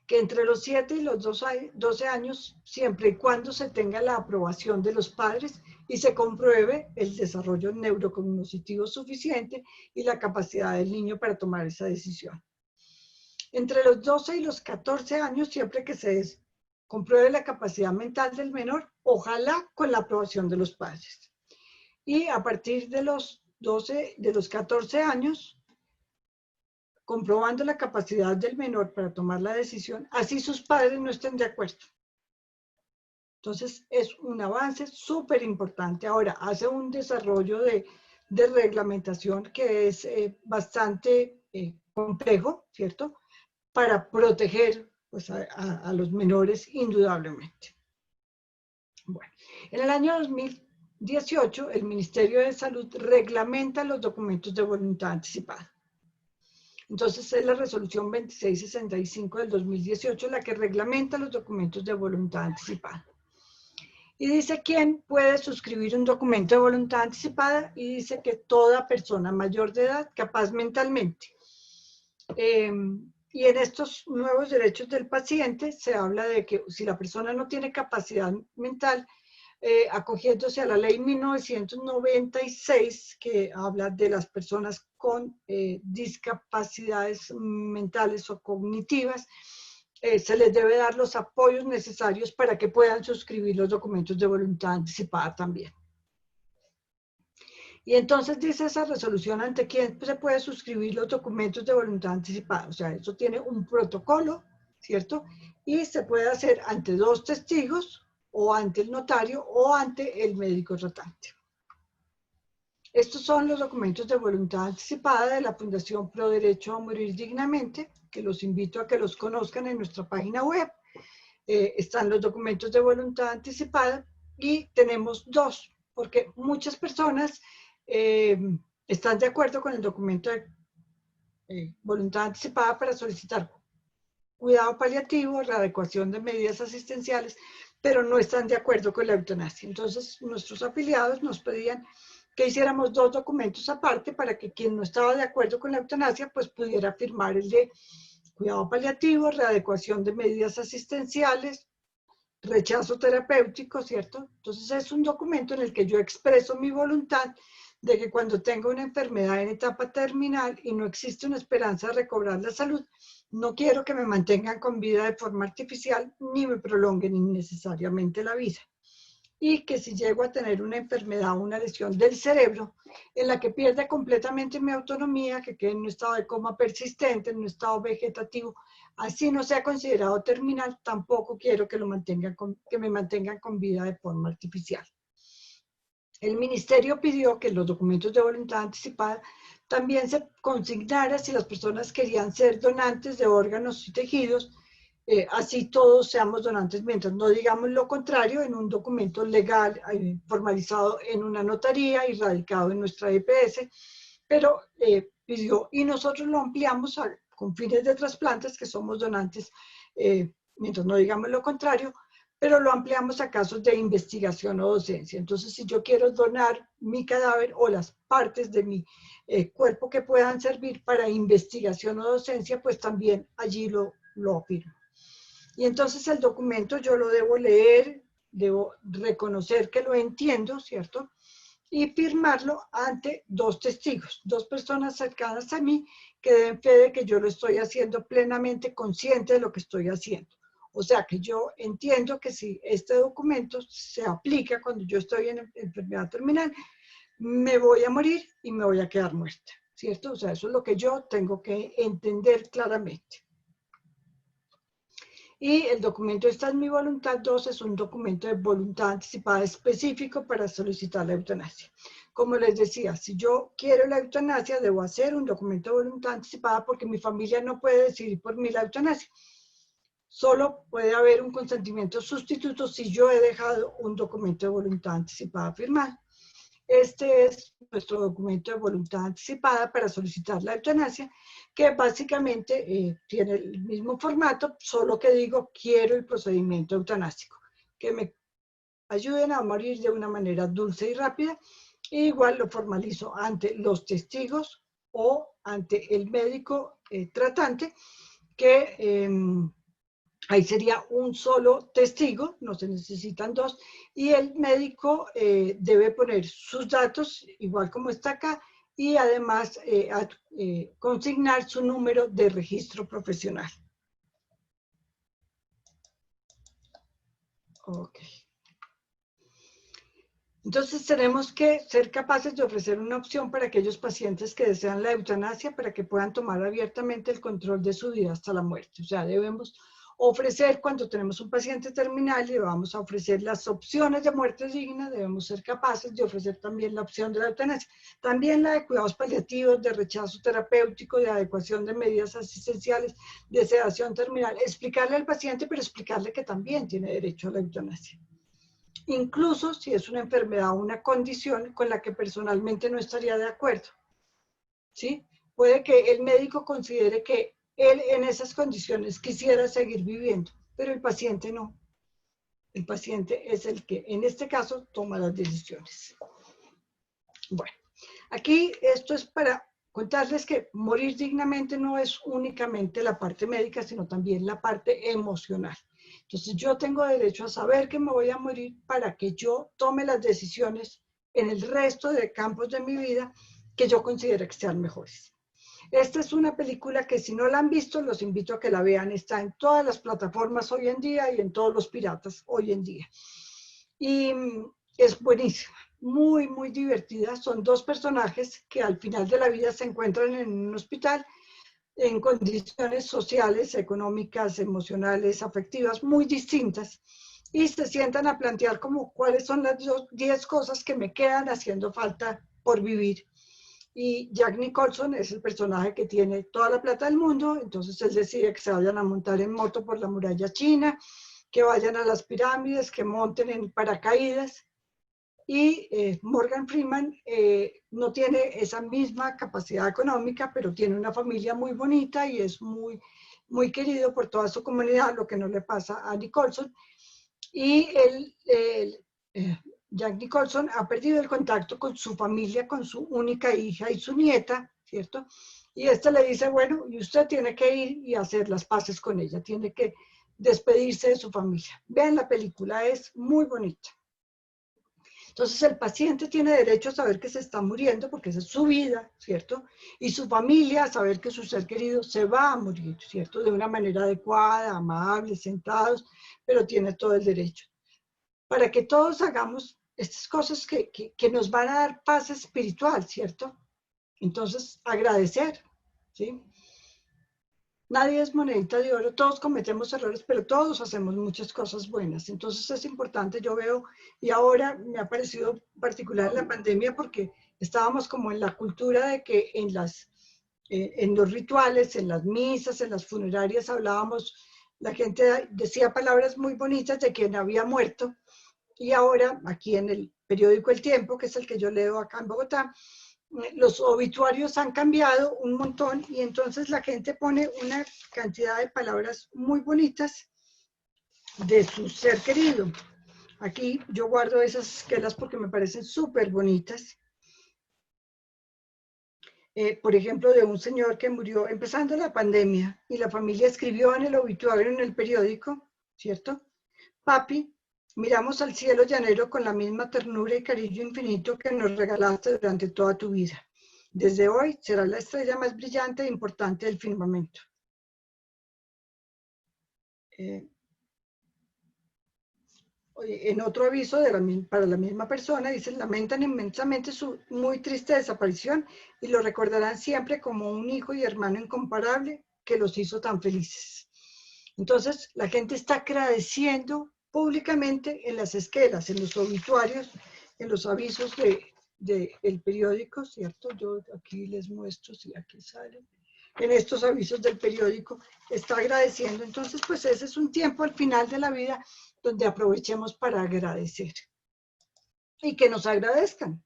Que entre los 7 y los 12 años, siempre y cuando se tenga la aprobación de los padres y se compruebe el desarrollo neurocognoscitivo suficiente y la capacidad del niño para tomar esa decisión. Entre los 12 y los 14 años, siempre que se compruebe la capacidad mental del menor, ojalá con la aprobación de los padres. Y a partir de los 14 años, comprobando la capacidad del menor para tomar la decisión, así sus padres no estén de acuerdo. Entonces, es un avance súper importante. Ahora, hace un desarrollo de reglamentación que es bastante complejo, ¿cierto? Para proteger pues, a los menores, indudablemente. Bueno, en el año 2018, el Ministerio de Salud reglamenta los documentos de voluntad anticipada. Entonces, es la resolución 2665 del 2018 la que reglamenta los documentos de voluntad anticipada. Y dice quién puede suscribir un documento de voluntad anticipada y dice que toda persona mayor de edad capaz mentalmente. Y en estos nuevos derechos del paciente se habla de que si la persona no tiene capacidad mental, acogiéndose a la ley 1996, que habla de las personas con discapacidades mentales o cognitivas, se les debe dar los apoyos necesarios para que puedan suscribir los documentos de voluntad anticipada también. Y entonces dice esa resolución ante quién se puede suscribir los documentos de voluntad anticipada. O sea, eso tiene un protocolo, ¿cierto? Y se puede hacer ante 2 testigos, o ante el notario, o ante el médico tratante. Estos son los documentos de voluntad anticipada de la Fundación Pro Derecho a Morir Dignamente, que los invito a que los conozcan en nuestra página web. Están los documentos de voluntad anticipada y tenemos 2, porque muchas personas están de acuerdo con el documento de voluntad anticipada para solicitar cuidado paliativo, readecuación de medidas asistenciales, pero no están de acuerdo con la eutanasia. Entonces, nuestros afiliados nos pedían que hiciéramos 2 documentos aparte para que quien no estaba de acuerdo con la eutanasia, pues pudiera firmar el de cuidado paliativo, readecuación de medidas asistenciales, rechazo terapéutico, ¿cierto? Entonces es un documento en el que yo expreso mi voluntad de que cuando tenga una enfermedad en etapa terminal y no existe una esperanza de recobrar la salud, no quiero que me mantengan con vida de forma artificial ni me prolonguen innecesariamente la vida. Y que si llego a tener una enfermedad o una lesión del cerebro en la que pierde completamente mi autonomía, que quede en un estado de coma persistente, en un estado vegetativo, así no sea considerado terminal, tampoco quiero que me mantengan con vida de forma artificial. El ministerio pidió que en los documentos de voluntad anticipada también se consignara si las personas querían ser donantes de órganos y tejidos, así todos seamos donantes, mientras no digamos lo contrario en un documento legal formalizado en una notaría y radicado en nuestra EPS, pero pidió, y nosotros lo ampliamos con fines de trasplantes, que somos donantes, mientras no digamos lo contrario, pero lo ampliamos a casos de investigación o docencia. Entonces, si yo quiero donar mi cadáver o las partes de mi cuerpo que puedan servir para investigación o docencia, pues también allí lo afirmo. Y entonces el documento yo lo debo leer, debo reconocer que lo entiendo, ¿cierto? Y firmarlo ante dos testigos, dos personas cercanas a mí que den fe de que yo lo estoy haciendo plenamente consciente de lo que estoy haciendo. O sea que yo entiendo que si este documento se aplica cuando yo estoy en enfermedad terminal, me voy a morir y me voy a quedar muerta, ¿cierto? O sea, eso es lo que yo tengo que entender claramente. Y el documento Esta es mi voluntad 2 es un documento de voluntad anticipada específico para solicitar la eutanasia. Como les decía, si yo quiero la eutanasia, debo hacer un documento de voluntad anticipada porque mi familia no puede decidir por mí la eutanasia. Solo puede haber un consentimiento sustituto si yo he dejado un documento de voluntad anticipada firmado. Este es nuestro documento de voluntad anticipada para solicitar la eutanasia, que básicamente tiene el mismo formato, solo que digo, quiero el procedimiento eutanásico, que me ayuden a morir de una manera dulce y rápida. E igual lo formalizo ante los testigos o ante el médico tratante, que ahí sería un solo testigo, no se necesitan dos, y el médico debe poner sus datos, igual como está acá, y además consignar su número de registro profesional. Ok. Entonces tenemos que ser capaces de ofrecer una opción para aquellos pacientes que desean la eutanasia para que puedan tomar abiertamente el control de su vida hasta la muerte. O sea, debemos ofrecer, cuando tenemos un paciente terminal y vamos a ofrecer las opciones de muerte digna, debemos ser capaces de ofrecer también la opción de la eutanasia. También la de cuidados paliativos, de rechazo terapéutico, de adecuación de medidas asistenciales, de sedación terminal. Explicarle al paciente, pero explicarle que también tiene derecho a la eutanasia. Incluso si es una enfermedad o una condición con la que personalmente no estaría de acuerdo. ¿Sí? Puede que el médico considere que él en esas condiciones quisiera seguir viviendo, pero el paciente no. El paciente es el que en este caso toma las decisiones. Bueno, aquí esto es para contarles que morir dignamente no es únicamente la parte médica, sino también la parte emocional. Entonces yo tengo derecho a saber que me voy a morir para que yo tome las decisiones en el resto de campos de mi vida que yo considero que sean mejores. Esta es una película que si no la han visto, los invito a que la vean. Está en todas las plataformas hoy en día y en todos los piratas hoy en día. Y es buenísima, muy, muy divertida. Son dos personajes que al final de la vida se encuentran en un hospital en condiciones sociales, económicas, emocionales, afectivas muy distintas, y se sientan a plantear como cuáles son las 10 cosas que me quedan haciendo falta por vivir. Y Jack Nicholson es el personaje que tiene toda la plata del mundo, entonces él decide que se vayan a montar en moto por la muralla china, que vayan a las pirámides, que monten en paracaídas. Y Morgan Freeman no tiene esa misma capacidad económica, pero tiene una familia muy bonita y es muy, muy querido por toda su comunidad, lo que no le pasa a Nicholson. Y Jack Nicholson ha perdido el contacto con su familia, con su única hija y su nieta, ¿cierto? Y este le dice, bueno, y usted tiene que ir y hacer las paces con ella, tiene que despedirse de su familia. Vean la película, es muy bonita. Entonces el paciente tiene derecho a saber que se está muriendo porque esa es su vida, ¿cierto? Y su familia a saber que su ser querido se va a morir, ¿cierto? De una manera adecuada, amable, sentados, pero tiene todo el derecho. Para que todos hagamos estas cosas que nos van a dar paz espiritual, ¿cierto? Entonces, agradecer, ¿sí? Nadie es monedita de oro, todos cometemos errores, pero todos hacemos muchas cosas buenas. Entonces es importante, yo veo, y ahora me ha parecido particular la pandemia porque estábamos como en la cultura de que en los rituales, en las misas, en las funerarias hablábamos, la gente decía palabras muy bonitas de quien había muerto, y ahora aquí en el periódico El Tiempo, que es el que yo leo acá en Bogotá, los obituarios han cambiado un montón y entonces la gente pone una cantidad de palabras muy bonitas de su ser querido. Aquí yo guardo esas esquelas porque me parecen súper bonitas. Por ejemplo, de un señor que murió empezando la pandemia y la familia escribió en el obituario en el periódico ¿cierto? Papi, miramos al cielo llanero con la misma ternura y cariño infinito que nos regalaste durante toda tu vida. Desde hoy serás la estrella más brillante e importante del firmamento. En otro aviso para la misma persona, dice, lamentan inmensamente su muy triste desaparición y lo recordarán siempre como un hijo y hermano incomparable que los hizo tan felices. Entonces, la gente está agradeciendo públicamente en las esquelas, en los obituarios, en los avisos del periódico, ¿cierto? Yo aquí les muestro si aquí sale. En estos avisos del periódico está agradeciendo. Entonces, pues ese es un tiempo al final de la vida donde aprovechemos para agradecer y que nos agradezcan.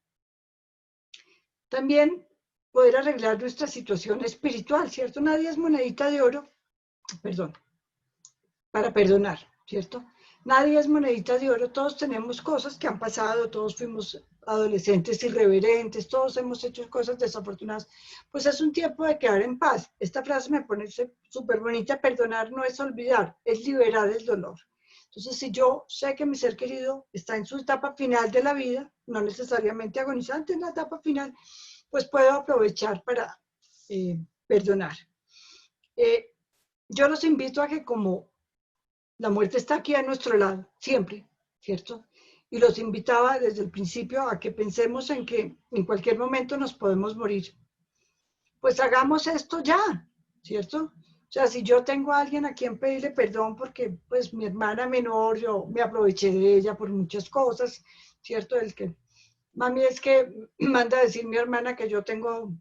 También poder arreglar nuestra situación espiritual, ¿cierto? Nadie es monedita de oro, perdón, para perdonar, ¿cierto? Nadie es monedita de oro, todos tenemos cosas que han pasado, todos fuimos adolescentes irreverentes, todos hemos hecho cosas desafortunadas, pues es un tiempo de quedar en paz. Esta frase me parece súper bonita, perdonar no es olvidar, es liberar el dolor. Entonces, si yo sé que mi ser querido está en su etapa final de la vida, no necesariamente agonizante, en la etapa final, pues puedo aprovechar para perdonar. Yo los invito a que como la muerte está aquí a nuestro lado, siempre, ¿cierto? Y los invitaba desde el principio a que pensemos en que en cualquier momento nos podemos morir. Pues hagamos esto ya, ¿cierto? O sea, si yo tengo a alguien a quien pedirle perdón porque pues mi hermana menor, yo me aproveché de ella por muchas cosas, ¿cierto? El que, mami, es que manda a decir mi hermana que yo tengo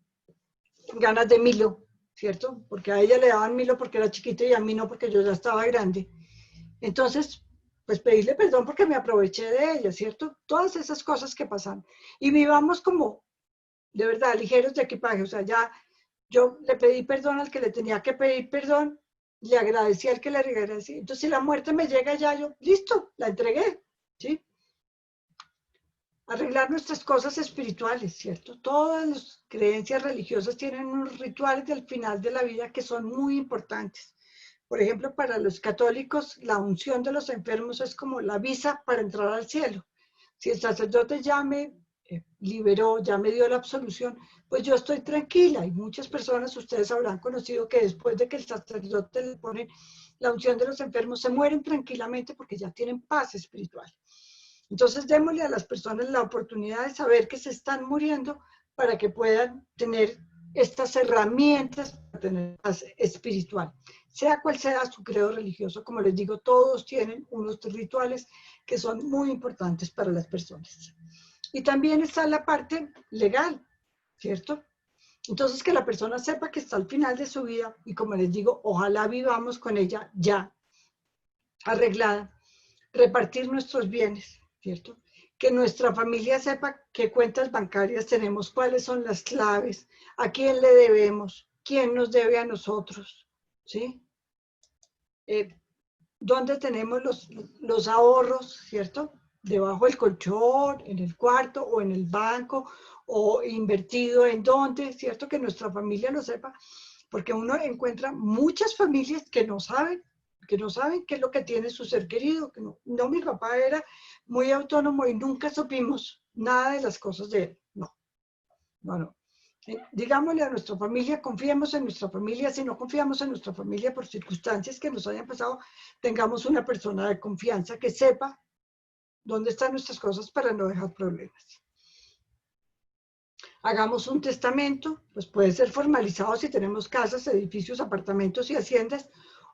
ganas de Milo, ¿cierto? Porque a ella le daban Milo porque era chiquita y a mí no porque yo ya estaba grande. Entonces, pues pedirle perdón porque me aproveché de ella, ¿cierto? Todas esas cosas que pasan. Y vivamos como, de verdad, ligeros de equipaje. O sea, ya yo le pedí perdón al que le tenía que pedir perdón, le agradecí al que le agradecí. Entonces, si la muerte me llega ya, yo, listo, la entregué, ¿sí? Arreglar nuestras cosas espirituales, ¿cierto? Todas las creencias religiosas tienen unos rituales del final de la vida que son muy importantes. Por ejemplo, para los católicos, la unción de los enfermos es como la visa para entrar al cielo. Si el sacerdote ya me liberó, ya me dio la absolución, pues yo estoy tranquila. Y muchas personas, ustedes habrán conocido que después de que el sacerdote le pone la unción de los enfermos, se mueren tranquilamente porque ya tienen paz espiritual. Entonces, démosle a las personas la oportunidad de saber que se están muriendo para que puedan tener estas herramientas para tener paz espiritual. Sea cual sea su credo religioso, como les digo, todos tienen unos rituales que son muy importantes para las personas. Y también está la parte legal, ¿cierto? Entonces, que la persona sepa que está al final de su vida y, como les digo, ojalá vivamos con ella ya arreglada, repartir nuestros bienes, ¿cierto? Que nuestra familia sepa qué cuentas bancarias tenemos, cuáles son las claves, a quién le debemos, quién nos debe a nosotros, ¿sí? Dónde tenemos los ahorros, ¿cierto? Debajo del colchón, en el cuarto o en el banco, o invertido en dónde, ¿cierto? Que nuestra familia lo sepa, porque uno encuentra muchas familias que no saben qué es lo que tiene su ser querido. Que no, mi papá era muy autónomo y nunca supimos nada de las cosas de él. No. Digámosle a nuestra familia, confiemos en nuestra familia. Si no confiamos en nuestra familia por circunstancias que nos hayan pasado, tengamos una persona de confianza que sepa dónde están nuestras cosas para no dejar problemas. Hagamos un testamento, pues puede ser formalizado si tenemos casas, edificios, apartamentos y haciendas,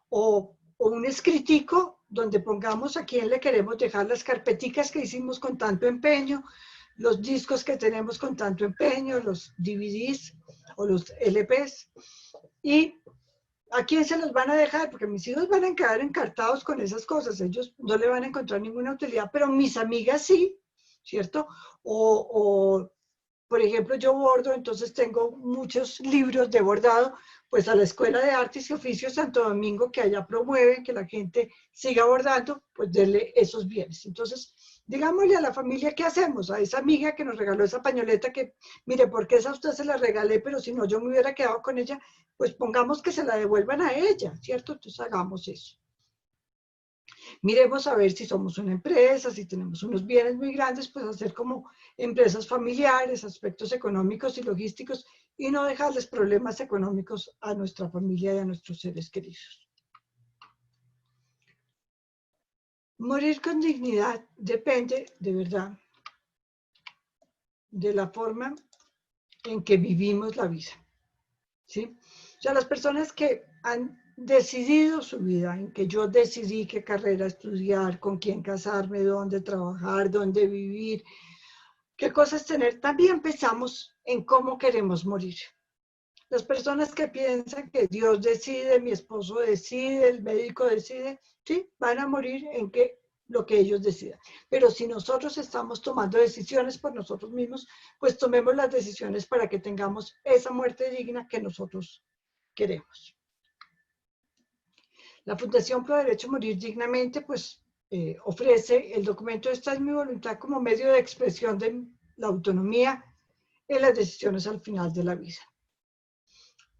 o un escritico donde pongamos a quién le queremos dejar las carpeticas que hicimos con tanto empeño, los discos que tenemos con tanto empeño, los DVDs o los LPs, y a quién se los van a dejar, porque mis hijos van a quedar encartados con esas cosas, ellos no le van a encontrar ninguna utilidad, pero mis amigas sí, ¿cierto? Por ejemplo, yo bordo, entonces tengo muchos libros de bordado, pues a la Escuela de Artes y Oficios Santo Domingo, que allá promueven que la gente siga bordando, pues denle esos bienes. Entonces, digámosle a la familia qué hacemos, a esa amiga que nos regaló esa pañoleta que, mire, porque esa a usted se la regalé, pero si no yo me hubiera quedado con ella, pues pongamos que se la devuelvan a ella, ¿cierto? Entonces hagamos eso. Miremos a ver si somos una empresa, si tenemos unos bienes muy grandes, pues hacer como empresas familiares, aspectos económicos y logísticos, y no dejarles problemas económicos a nuestra familia y a nuestros seres queridos. Morir con dignidad depende, de verdad, de la forma en que vivimos la vida, ¿sí? O sea, las personas que han decidido su vida, en que yo decidí qué carrera estudiar, con quién casarme, dónde trabajar, dónde vivir, qué cosas tener, también pensamos en cómo queremos morir. Las personas que piensan que Dios decide, mi esposo decide, el médico decide, sí, van a morir en lo que ellos decidan. Pero si nosotros estamos tomando decisiones por nosotros mismos, pues tomemos las decisiones para que tengamos esa muerte digna que nosotros queremos. La Fundación Pro Derecho a Morir Dignamente, pues, ofrece el documento Esta es mi voluntad como medio de expresión de la autonomía en las decisiones al final de la vida.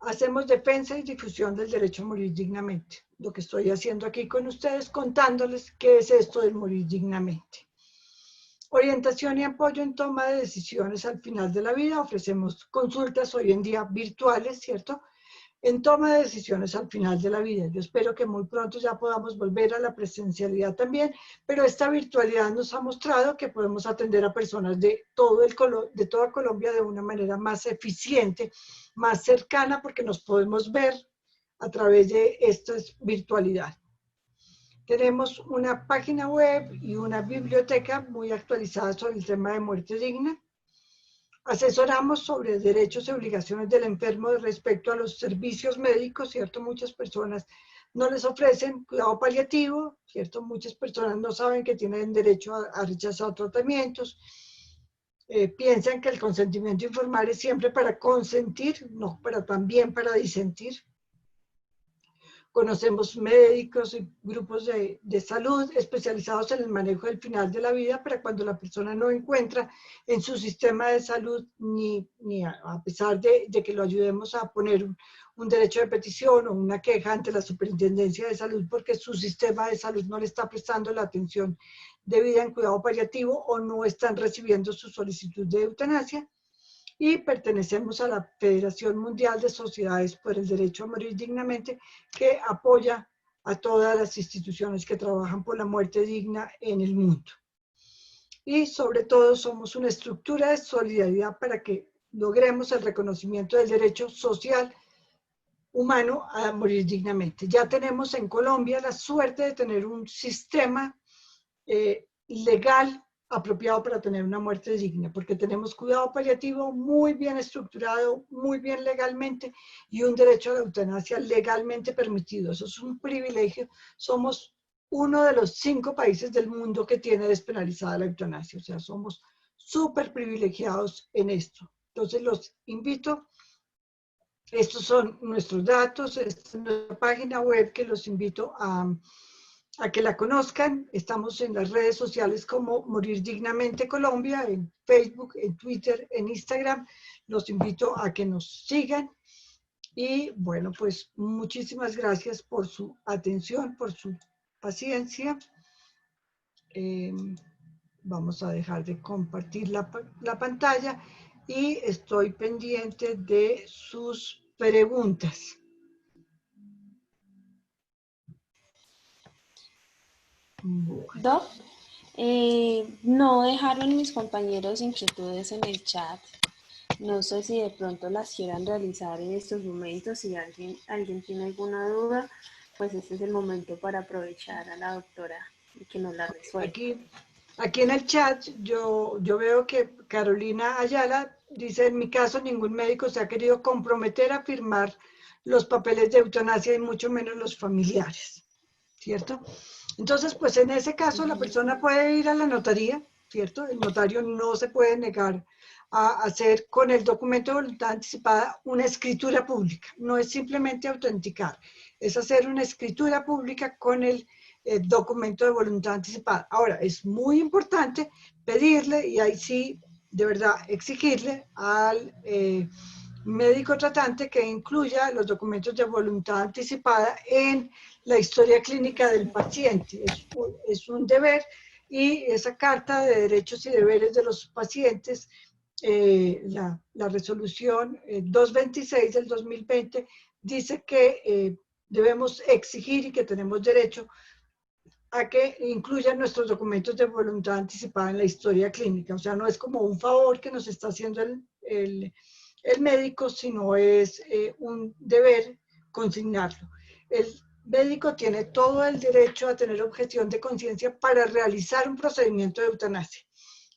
Hacemos defensa y difusión del derecho a morir dignamente. Lo que estoy haciendo aquí con ustedes, contándoles qué es esto del morir dignamente. Orientación y apoyo en toma de decisiones al final de la vida. Ofrecemos consultas hoy en día virtuales, ¿cierto? En toma de decisiones al final de la vida. Yo espero que muy pronto ya podamos volver a la presencialidad también, pero esta virtualidad nos ha mostrado que podemos atender a personas de toda Colombia de una manera más eficiente, más cercana, porque nos podemos ver a través de esta virtualidad. Tenemos una página web y una biblioteca muy actualizada sobre el tema de muerte digna. Asesoramos sobre derechos y obligaciones del enfermo respecto a los servicios médicos, ¿cierto? Muchas personas no les ofrecen cuidado paliativo, ¿cierto? Muchas personas no saben que tienen derecho a rechazar tratamientos. Piensan que el consentimiento informal es siempre para consentir, no, pero también para disentir. Conocemos médicos y grupos de salud especializados en el manejo del final de la vida para cuando la persona no encuentra en su sistema de salud, ni a pesar de que lo ayudemos a poner un derecho de petición o una queja ante la Superintendencia de Salud porque su sistema de salud no le está prestando la atención debida en cuidado paliativo o no están recibiendo su solicitud de eutanasia. Y pertenecemos a la Federación Mundial de Sociedades por el Derecho a Morir Dignamente, que apoya a todas las instituciones que trabajan por la muerte digna en el mundo. Y sobre todo somos una estructura de solidaridad para que logremos el reconocimiento del derecho social humano a morir dignamente. Ya tenemos en Colombia la suerte de tener un sistema legal apropiado para tener una muerte digna, porque tenemos cuidado paliativo muy bien estructurado, muy bien legalmente, y un derecho a la eutanasia legalmente permitido. Eso es un privilegio. Somos uno de los 5 países del mundo que tiene despenalizada la eutanasia, o sea, somos súper privilegiados en esto. Entonces los invito, estos son nuestros datos, esta es nuestra página web que los invito a que la conozcan. Estamos en las redes sociales como Morir Dignamente Colombia, en Facebook, en Twitter, en Instagram. Los invito a que nos sigan. Y bueno, pues muchísimas gracias por su atención, por su paciencia. Vamos a dejar de compartir la pantalla y estoy pendiente de sus preguntas. Doc, no dejaron mis compañeros inquietudes en el chat. No sé si de pronto las quieran realizar en estos momentos. Si alguien tiene alguna duda, pues este es el momento para aprovechar a la doctora y que nos la resuelva. Aquí en el chat yo veo que Carolina Ayala dice, en mi caso ningún médico se ha querido comprometer a firmar los papeles de eutanasia y mucho menos los familiares, ¿cierto? Entonces, pues en ese caso la persona puede ir a la notaría, ¿cierto? El notario no se puede negar a hacer con el documento de voluntad anticipada una escritura pública. No es simplemente autenticar, es hacer una escritura pública con el documento de voluntad anticipada. Ahora, es muy importante pedirle, y ahí sí, de verdad, exigirle al médico tratante que incluya los documentos de voluntad anticipada en la historia clínica del paciente. Es un deber, y esa Carta de Derechos y Deberes de los Pacientes, la resolución 226 del 2020, dice que debemos exigir y que tenemos derecho a que incluyan nuestros documentos de voluntad anticipada en la historia clínica. O sea, no es como un favor que nos está haciendo el médico, sino es un deber consignarlo. El médico tiene todo el derecho a tener objeción de conciencia para realizar un procedimiento de eutanasia,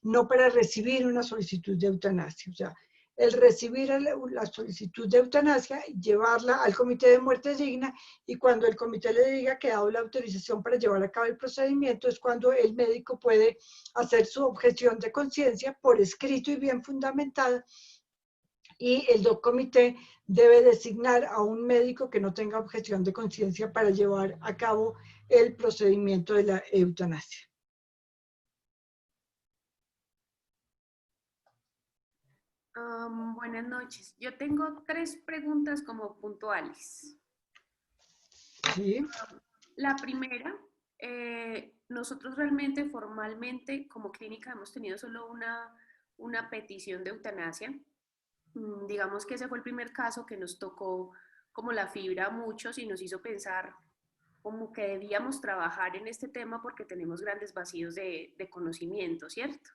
no para recibir una solicitud de eutanasia. O sea, el recibir la solicitud de eutanasia, llevarla al comité de muerte digna, y cuando el comité le diga que ha dado la autorización para llevar a cabo el procedimiento, es cuando el médico puede hacer su objeción de conciencia por escrito y bien fundamentada, y el comité debe designar a un médico que no tenga objeción de conciencia para llevar a cabo el procedimiento de la eutanasia. Buenas noches. Yo tengo 3 preguntas como puntuales. ¿Sí? La primera, nosotros realmente formalmente como clínica hemos tenido solo una petición de eutanasia. Digamos que ese fue el primer caso que nos tocó como la fibra a muchos y nos hizo pensar como que debíamos trabajar en este tema porque tenemos grandes vacíos de conocimiento, ¿cierto?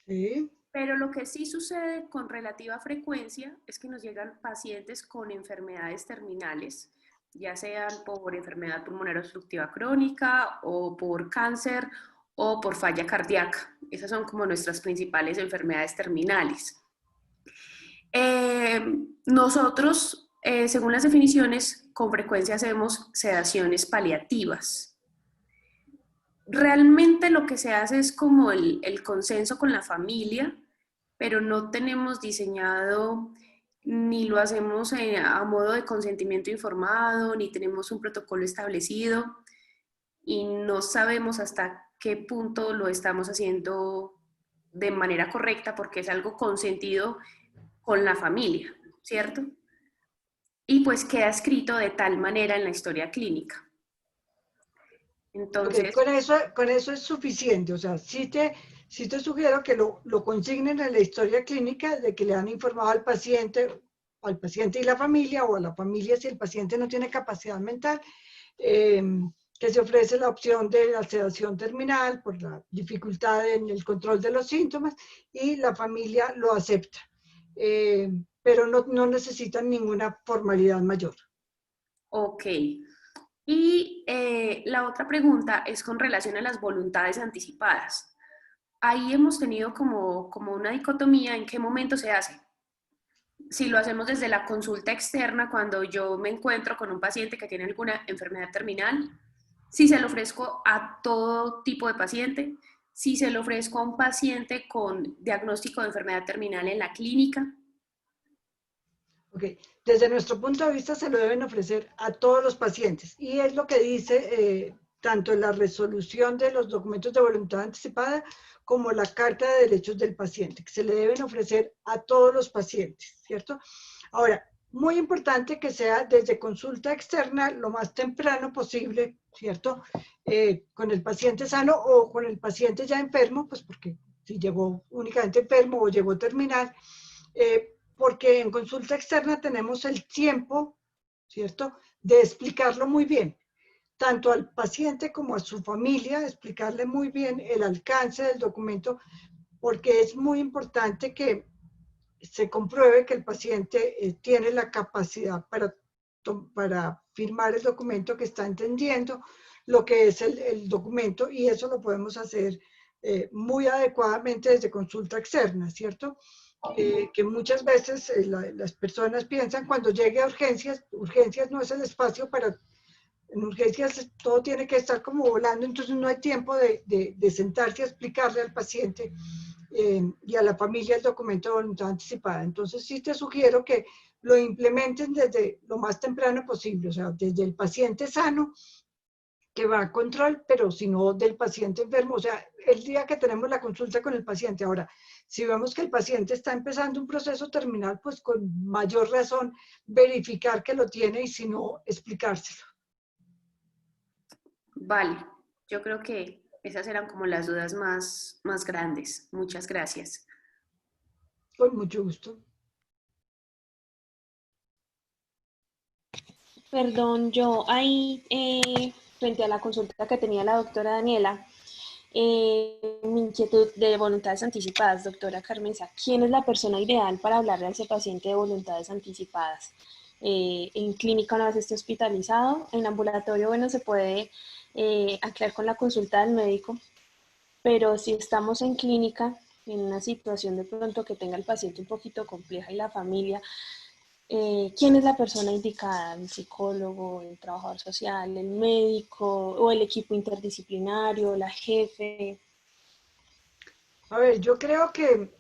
Sí. Pero lo que sí sucede con relativa frecuencia es que nos llegan pacientes con enfermedades terminales, ya sean por enfermedad pulmonar obstructiva crónica o por cáncer o por falla cardíaca. Esas son como nuestras principales enfermedades terminales. Nosotros, según las definiciones, con frecuencia hacemos sedaciones paliativas. Realmente lo que se hace es como el consenso con la familia, pero no tenemos diseñado ni lo hacemos a modo de consentimiento informado, ni tenemos un protocolo establecido y no sabemos hasta qué punto lo estamos haciendo de manera correcta porque es algo consentido con la familia, ¿cierto? Y pues queda escrito de tal manera en la historia clínica. Entonces, Okay, con eso es suficiente. O sea, sí te sugiero que lo consignen en la historia clínica, de que le han informado al paciente y la familia, o a la familia si el paciente no tiene capacidad mental, que se ofrece la opción de la sedación terminal por la dificultad en el control de los síntomas, y la familia lo acepta. Pero no necesitan ninguna formalidad mayor. ok. Y la otra pregunta es con relación a las voluntades anticipadas. Ahí hemos tenido como una dicotomía en qué momento se hace. Si lo hacemos desde la consulta externa, cuando yo me encuentro con un paciente que tiene alguna enfermedad terminal, si se lo ofrezco a todo tipo de paciente, si se lo ofrezco a un paciente con diagnóstico de enfermedad terminal en la clínica. Ok, desde nuestro punto de vista se lo deben ofrecer a todos los pacientes, y es lo que dice tanto la resolución de los documentos de voluntad anticipada como la Carta de Derechos del Paciente, que se le deben ofrecer a todos los pacientes, ¿cierto? Ahora, muy importante que sea desde consulta externa lo más temprano posible, ¿cierto? Con el paciente sano o con el paciente ya enfermo, pues porque si llegó únicamente enfermo o llegó terminal, porque en consulta externa tenemos el tiempo, ¿cierto?, de explicarlo muy bien, tanto al paciente como a su familia, explicarle muy bien el alcance del documento, porque es muy importante que se compruebe que el paciente tiene la capacidad para firmar el documento, que está entendiendo lo que es el documento, y eso lo podemos hacer muy adecuadamente desde consulta externa, ¿cierto? Que muchas veces las personas piensan cuando llegue a urgencias no es el espacio para, en urgencias todo tiene que estar como volando, entonces no hay tiempo de sentarse a explicarle al paciente y a la familia el documento de voluntad anticipada. Entonces sí te sugiero que lo implementen desde lo más temprano posible, o sea, desde el paciente sano que va a control, pero si no del paciente enfermo, o sea, el día que tenemos la consulta con el paciente. Ahora, si vemos que el paciente está empezando un proceso terminal, pues con mayor razón verificar que lo tiene, y si no, explicárselo. Vale, yo creo que esas eran como las dudas más grandes. Muchas gracias. Con mucho gusto. Perdón, yo ahí, frente a la consulta que tenía la doctora Daniela, mi inquietud de voluntades anticipadas, doctora Carmenza, ¿quién es la persona ideal para hablarle a ese paciente de voluntades anticipadas? En clínica una vez esté hospitalizado, en ambulatorio, bueno, se puede aclarar con la consulta del médico, pero si estamos en clínica, en una situación de pronto que tenga el paciente un poquito compleja y la familia, ¿quién es la persona indicada? ¿El psicólogo, el trabajador social, el médico o el equipo interdisciplinario, la jefe? A ver, yo creo que,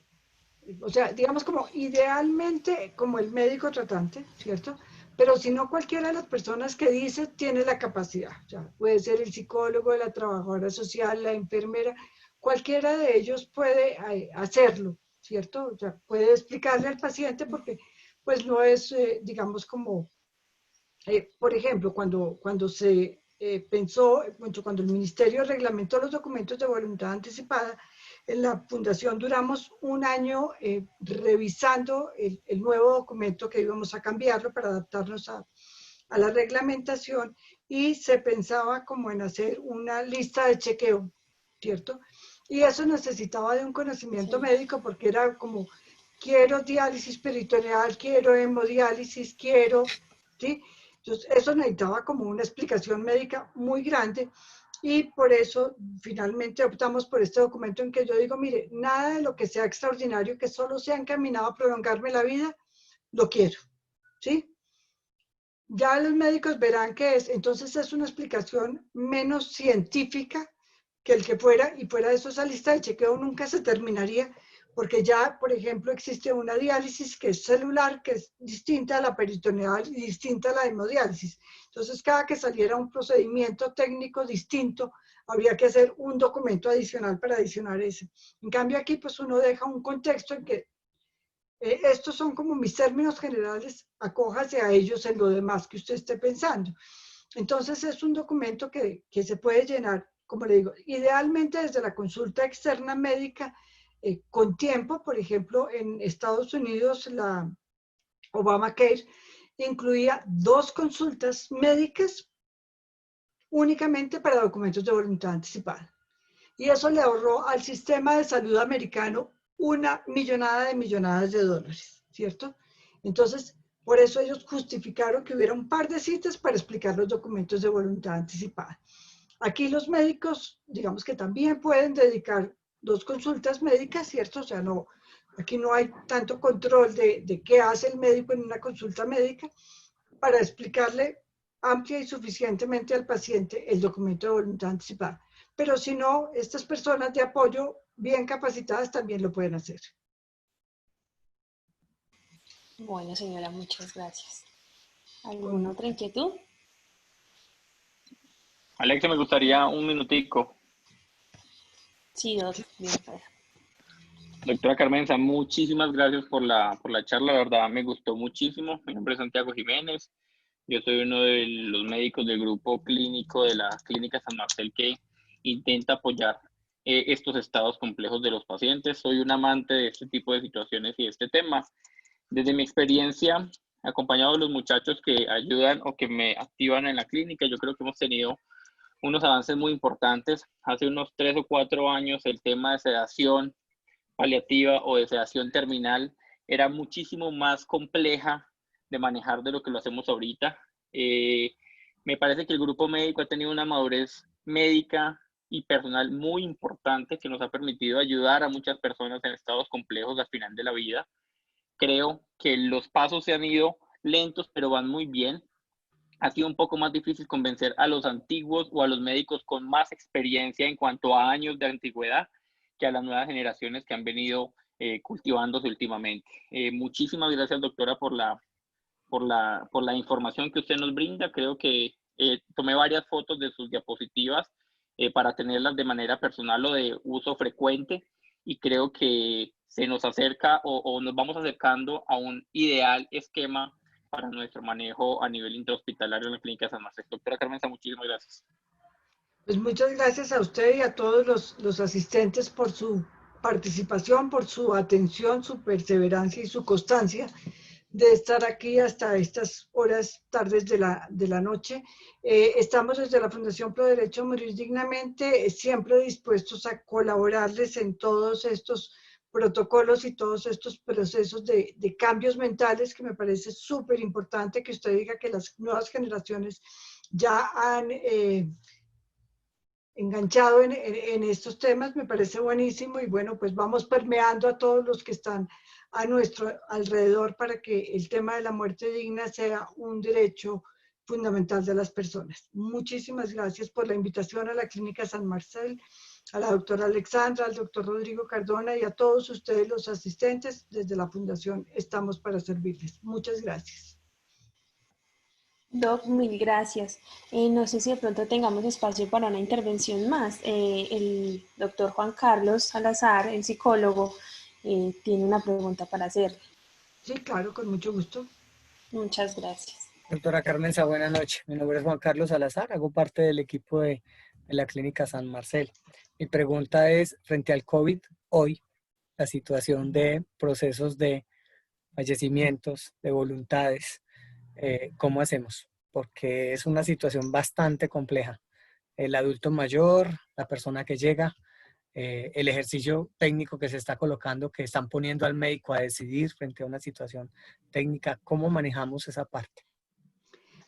o sea, digamos como idealmente como el médico tratante, ¿cierto? Pero si no, cualquiera de las personas que dice tiene la capacidad. O sea, puede ser el psicólogo, la trabajadora social, la enfermera, cualquiera de ellos puede hacerlo, ¿cierto? O sea, puede explicarle al paciente porque pues no es, digamos, como, por ejemplo, cuando se pensó, cuando el ministerio reglamentó los documentos de voluntad anticipada, en la fundación duramos un año revisando el nuevo documento que íbamos a cambiarlo para adaptarnos a la reglamentación y se pensaba como en hacer una lista de chequeo, ¿cierto? Y eso necesitaba de un conocimiento Sí. médico porque era como, quiero diálisis peritoneal, quiero hemodiálisis, quiero, ¿sí? Entonces, eso necesitaba como una explicación médica muy grande y por eso finalmente optamos por este documento en que yo digo, mire, nada de lo que sea extraordinario, que solo sea encaminado a prolongarme la vida, lo quiero, ¿sí? Ya los médicos verán qué es. Entonces es una explicación menos científica que el que fuera, y fuera de eso esa lista de chequeo nunca se terminaría, porque ya, por ejemplo, existe una diálisis que es celular, que es distinta a la peritoneal y distinta a la hemodiálisis. Entonces, cada que saliera un procedimiento técnico distinto, habría que hacer un documento adicional para adicionar ese. En cambio, aquí pues uno deja un contexto en que estos son como mis términos generales, acójase a ellos en lo demás que usted esté pensando. Entonces es un documento que se puede llenar, como le digo, idealmente desde la consulta externa médica con tiempo. Por ejemplo, en Estados Unidos la Obamacare incluía 2 consultas médicas únicamente para documentos de voluntad anticipada. Y eso le ahorró al sistema de salud americano una millonada de millonadas de dólares, ¿cierto? Entonces, por eso ellos justificaron que hubiera un par de citas para explicar los documentos de voluntad anticipada. Aquí los médicos, digamos que también pueden dedicar 2 consultas médicas, ¿cierto? O sea, no, aquí no hay tanto control de qué hace el médico en una consulta médica para explicarle amplia y suficientemente al paciente el documento de voluntad anticipada. Pero si no, estas personas de apoyo bien capacitadas también lo pueden hacer. Bueno, señora, muchas gracias. Con ¿Alguna otra mucho. inquietud? Alexa, me gustaría un minutico. Sí, Sí. bien, pues. Doctora Carmenza, muchísimas gracias por la charla, la verdad me gustó muchísimo. Mi nombre es Santiago Jiménez, yo soy uno de los médicos del grupo clínico de la Clínica San Marcel que intenta apoyar estos estados complejos de los pacientes. Soy un amante de este tipo de situaciones y de este tema. Desde mi experiencia, acompañado de los muchachos que ayudan o que me activan en la clínica, yo creo que hemos tenido unos avances muy importantes. Hace unos 3 o 4 años el tema de sedación paliativa o de sedación terminal era muchísimo más compleja de manejar de lo que lo hacemos ahorita. Me parece que el grupo médico ha tenido una madurez médica y personal muy importante que nos ha permitido ayudar a muchas personas en estados complejos al final de la vida. Creo que los pasos se han ido lentos, pero van muy bien. Ha sido un poco más difícil convencer a los antiguos o a los médicos con más experiencia en cuanto a años de antigüedad que a las nuevas generaciones que han venido cultivándose últimamente. Muchísimas gracias, doctora, por la información que usted nos brinda. Creo que tomé varias fotos de sus diapositivas para tenerlas de manera personal o de uso frecuente y creo que se nos acerca o nos vamos acercando a un ideal esquema para nuestro manejo a nivel intrahospitalario en la Clínica San Marcelo. Doctora Carmenza, muchísimas gracias. Pues muchas gracias a usted y a todos los asistentes por su participación, por su atención, su perseverancia y su constancia de estar aquí hasta estas horas tardes de la noche. Estamos desde la Fundación Pro Derecho a Morir Dignamente siempre dispuestos a colaborarles en todos estos protocolos y todos estos procesos de cambios mentales, que me parece súper importante que usted diga que las nuevas generaciones ya han enganchado en estos temas, me parece buenísimo, y bueno, pues vamos permeando a todos los que están a nuestro alrededor para que el tema de la muerte digna sea un derecho fundamental de las personas. Muchísimas gracias por la invitación a la Clínica San Marcel, a la doctora Alexandra, al doctor Rodrigo Cardona y a todos ustedes los asistentes. Desde la Fundación estamos para servirles. Muchas gracias. Doc, mil gracias. No sé si de pronto tengamos espacio para una intervención más. El doctor Juan Carlos Salazar, el psicólogo, tiene una pregunta para hacer. Sí, claro, con mucho gusto. Muchas gracias. Doctora Carmenza, buenas noches. Mi nombre es Juan Carlos Salazar, hago parte del equipo de la Clínica San Marcel. Mi pregunta es, frente al COVID, hoy, la situación de procesos de fallecimientos, de voluntades, ¿cómo hacemos? Porque es una situación bastante compleja. El adulto mayor, la persona que llega, el ejercicio técnico que se está colocando, que están poniendo al médico a decidir frente a una situación técnica, ¿cómo manejamos esa parte?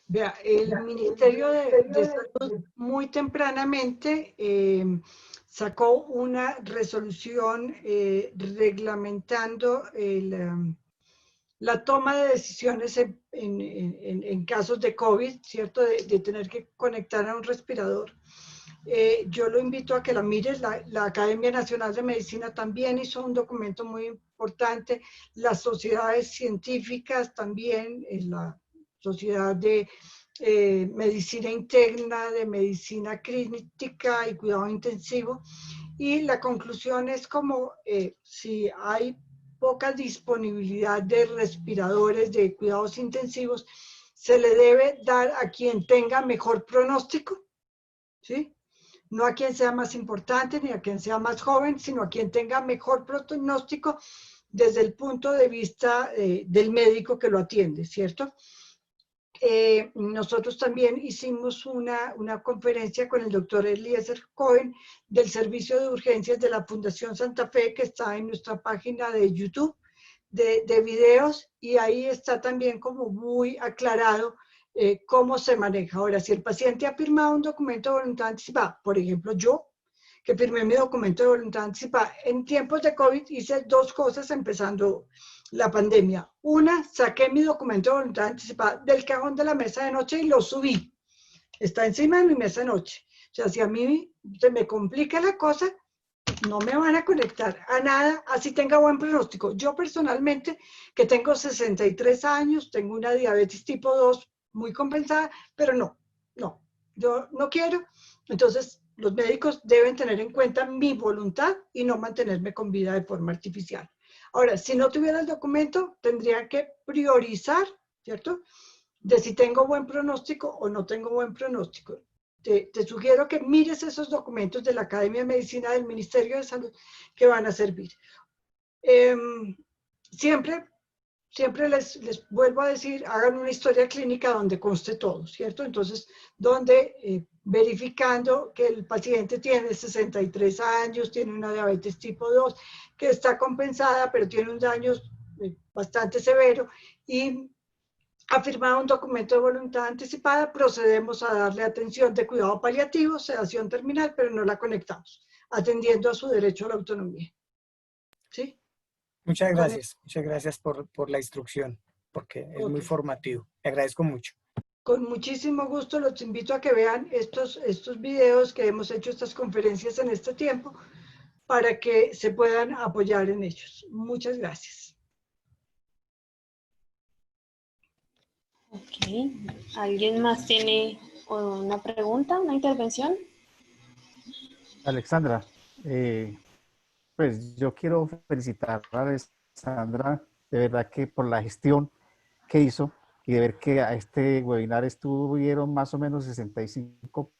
Vea, el Ministerio de Salud muy tempranamente sacó una resolución reglamentando la toma de decisiones en casos de COVID, ¿cierto? De tener que conectar a un respirador. Yo lo invito a que la mires. La Academia Nacional de Medicina también hizo un documento muy importante. Las sociedades científicas también, la Sociedad de Medicina Interna, de Medicina Crítica y Cuidado Intensivo. Y la conclusión es como si hay poca disponibilidad de respiradores, de cuidados intensivos, se le debe dar a quien tenga mejor pronóstico, ¿sí? No a quien sea más importante ni a quien sea más joven, sino a quien tenga mejor pronóstico desde el punto de vista del médico que lo atiende, ¿cierto? Nosotros también hicimos una conferencia con el doctor Eliezer Cohen del Servicio de Urgencias de la Fundación Santa Fe, que está en nuestra página de YouTube de videos, y ahí está también como muy aclarado cómo se maneja. Ahora, si el paciente ha firmado un documento de voluntad anticipada, por ejemplo, yo, que firmé mi documento de voluntad anticipada, en tiempos de COVID hice dos cosas empezando la pandemia. Una, saqué mi documento de voluntad anticipada del cajón de la mesa de noche y lo subí. Está encima de mi mesa de noche. O sea, si a mí se me complica la cosa, no me van a conectar a nada, así tenga buen pronóstico. Yo personalmente, que tengo 63 años, tengo una diabetes tipo 2 muy compensada, pero no, yo no quiero. Entonces, los médicos deben tener en cuenta mi voluntad y no mantenerme con vida de forma artificial. Ahora, si no tuviera el documento, tendría que priorizar, ¿cierto? De si tengo buen pronóstico o no tengo buen pronóstico. Te sugiero que mires esos documentos de la Academia de Medicina del Ministerio de Salud que van a servir. Siempre les vuelvo a decir, hagan una historia clínica donde conste todo, ¿cierto? Entonces, donde verificando que el paciente tiene 63 años, tiene una diabetes tipo 2, que está compensada, pero tiene un daño bastante severo, y ha firmado un documento de voluntad anticipada, procedemos a darle atención de cuidado paliativo, sedación terminal, pero no la conectamos, atendiendo a su derecho a la autonomía. ¿Sí? Muchas gracias por la instrucción, porque es muy formativo. Te agradezco mucho. Con muchísimo gusto los invito a que vean estos videos, que hemos hecho estas conferencias en este tiempo, para que se puedan apoyar en ellos. Muchas gracias. Ok. ¿Alguien más tiene una pregunta, una intervención? Alexandra, pues yo quiero felicitar a Alexandra de verdad que por la gestión que hizo y de ver que a este webinar estuvieron más o menos 65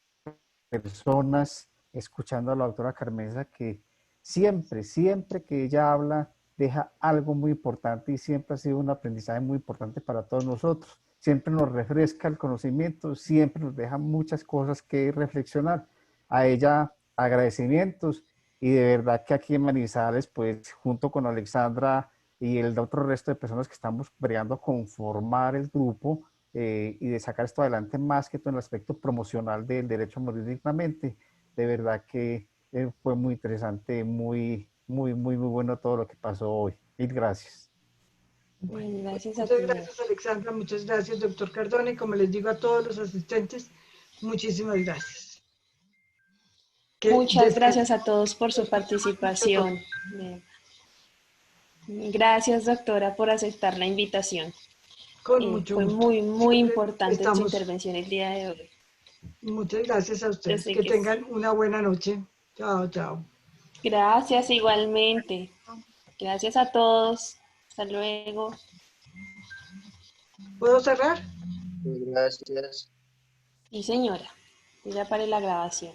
personas, escuchando a la doctora Carmenza, que siempre, siempre que ella habla, deja algo muy importante y siempre ha sido un aprendizaje muy importante para todos nosotros. Siempre nos refresca el conocimiento, siempre nos deja muchas cosas que reflexionar. A ella agradecimientos y de verdad que aquí en Manizales, pues junto con Alexandra y el otro resto de personas que estamos bregando a conformar el grupo y de sacar esto adelante más que todo en el aspecto promocional del derecho a morir dignamente, de verdad que fue muy interesante, muy bueno todo lo que pasó hoy. Mil gracias. Gracias a Muchas ti. gracias, Alexandra. Muchas gracias, doctor Cardona. Y como les digo a todos los asistentes, muchísimas gracias. Muchas gracias a todos por su participación. Gracias, doctora, por aceptar la invitación. Con mucho Fue gusto. muy importante su Estamos. intervención el día de hoy. Muchas gracias a ustedes. sé Que que tengan una buena noche. Chao, chao. Gracias igualmente. Gracias a todos. Hasta luego. ¿Puedo cerrar? Gracias. Sí, señora. Ya paré la grabación.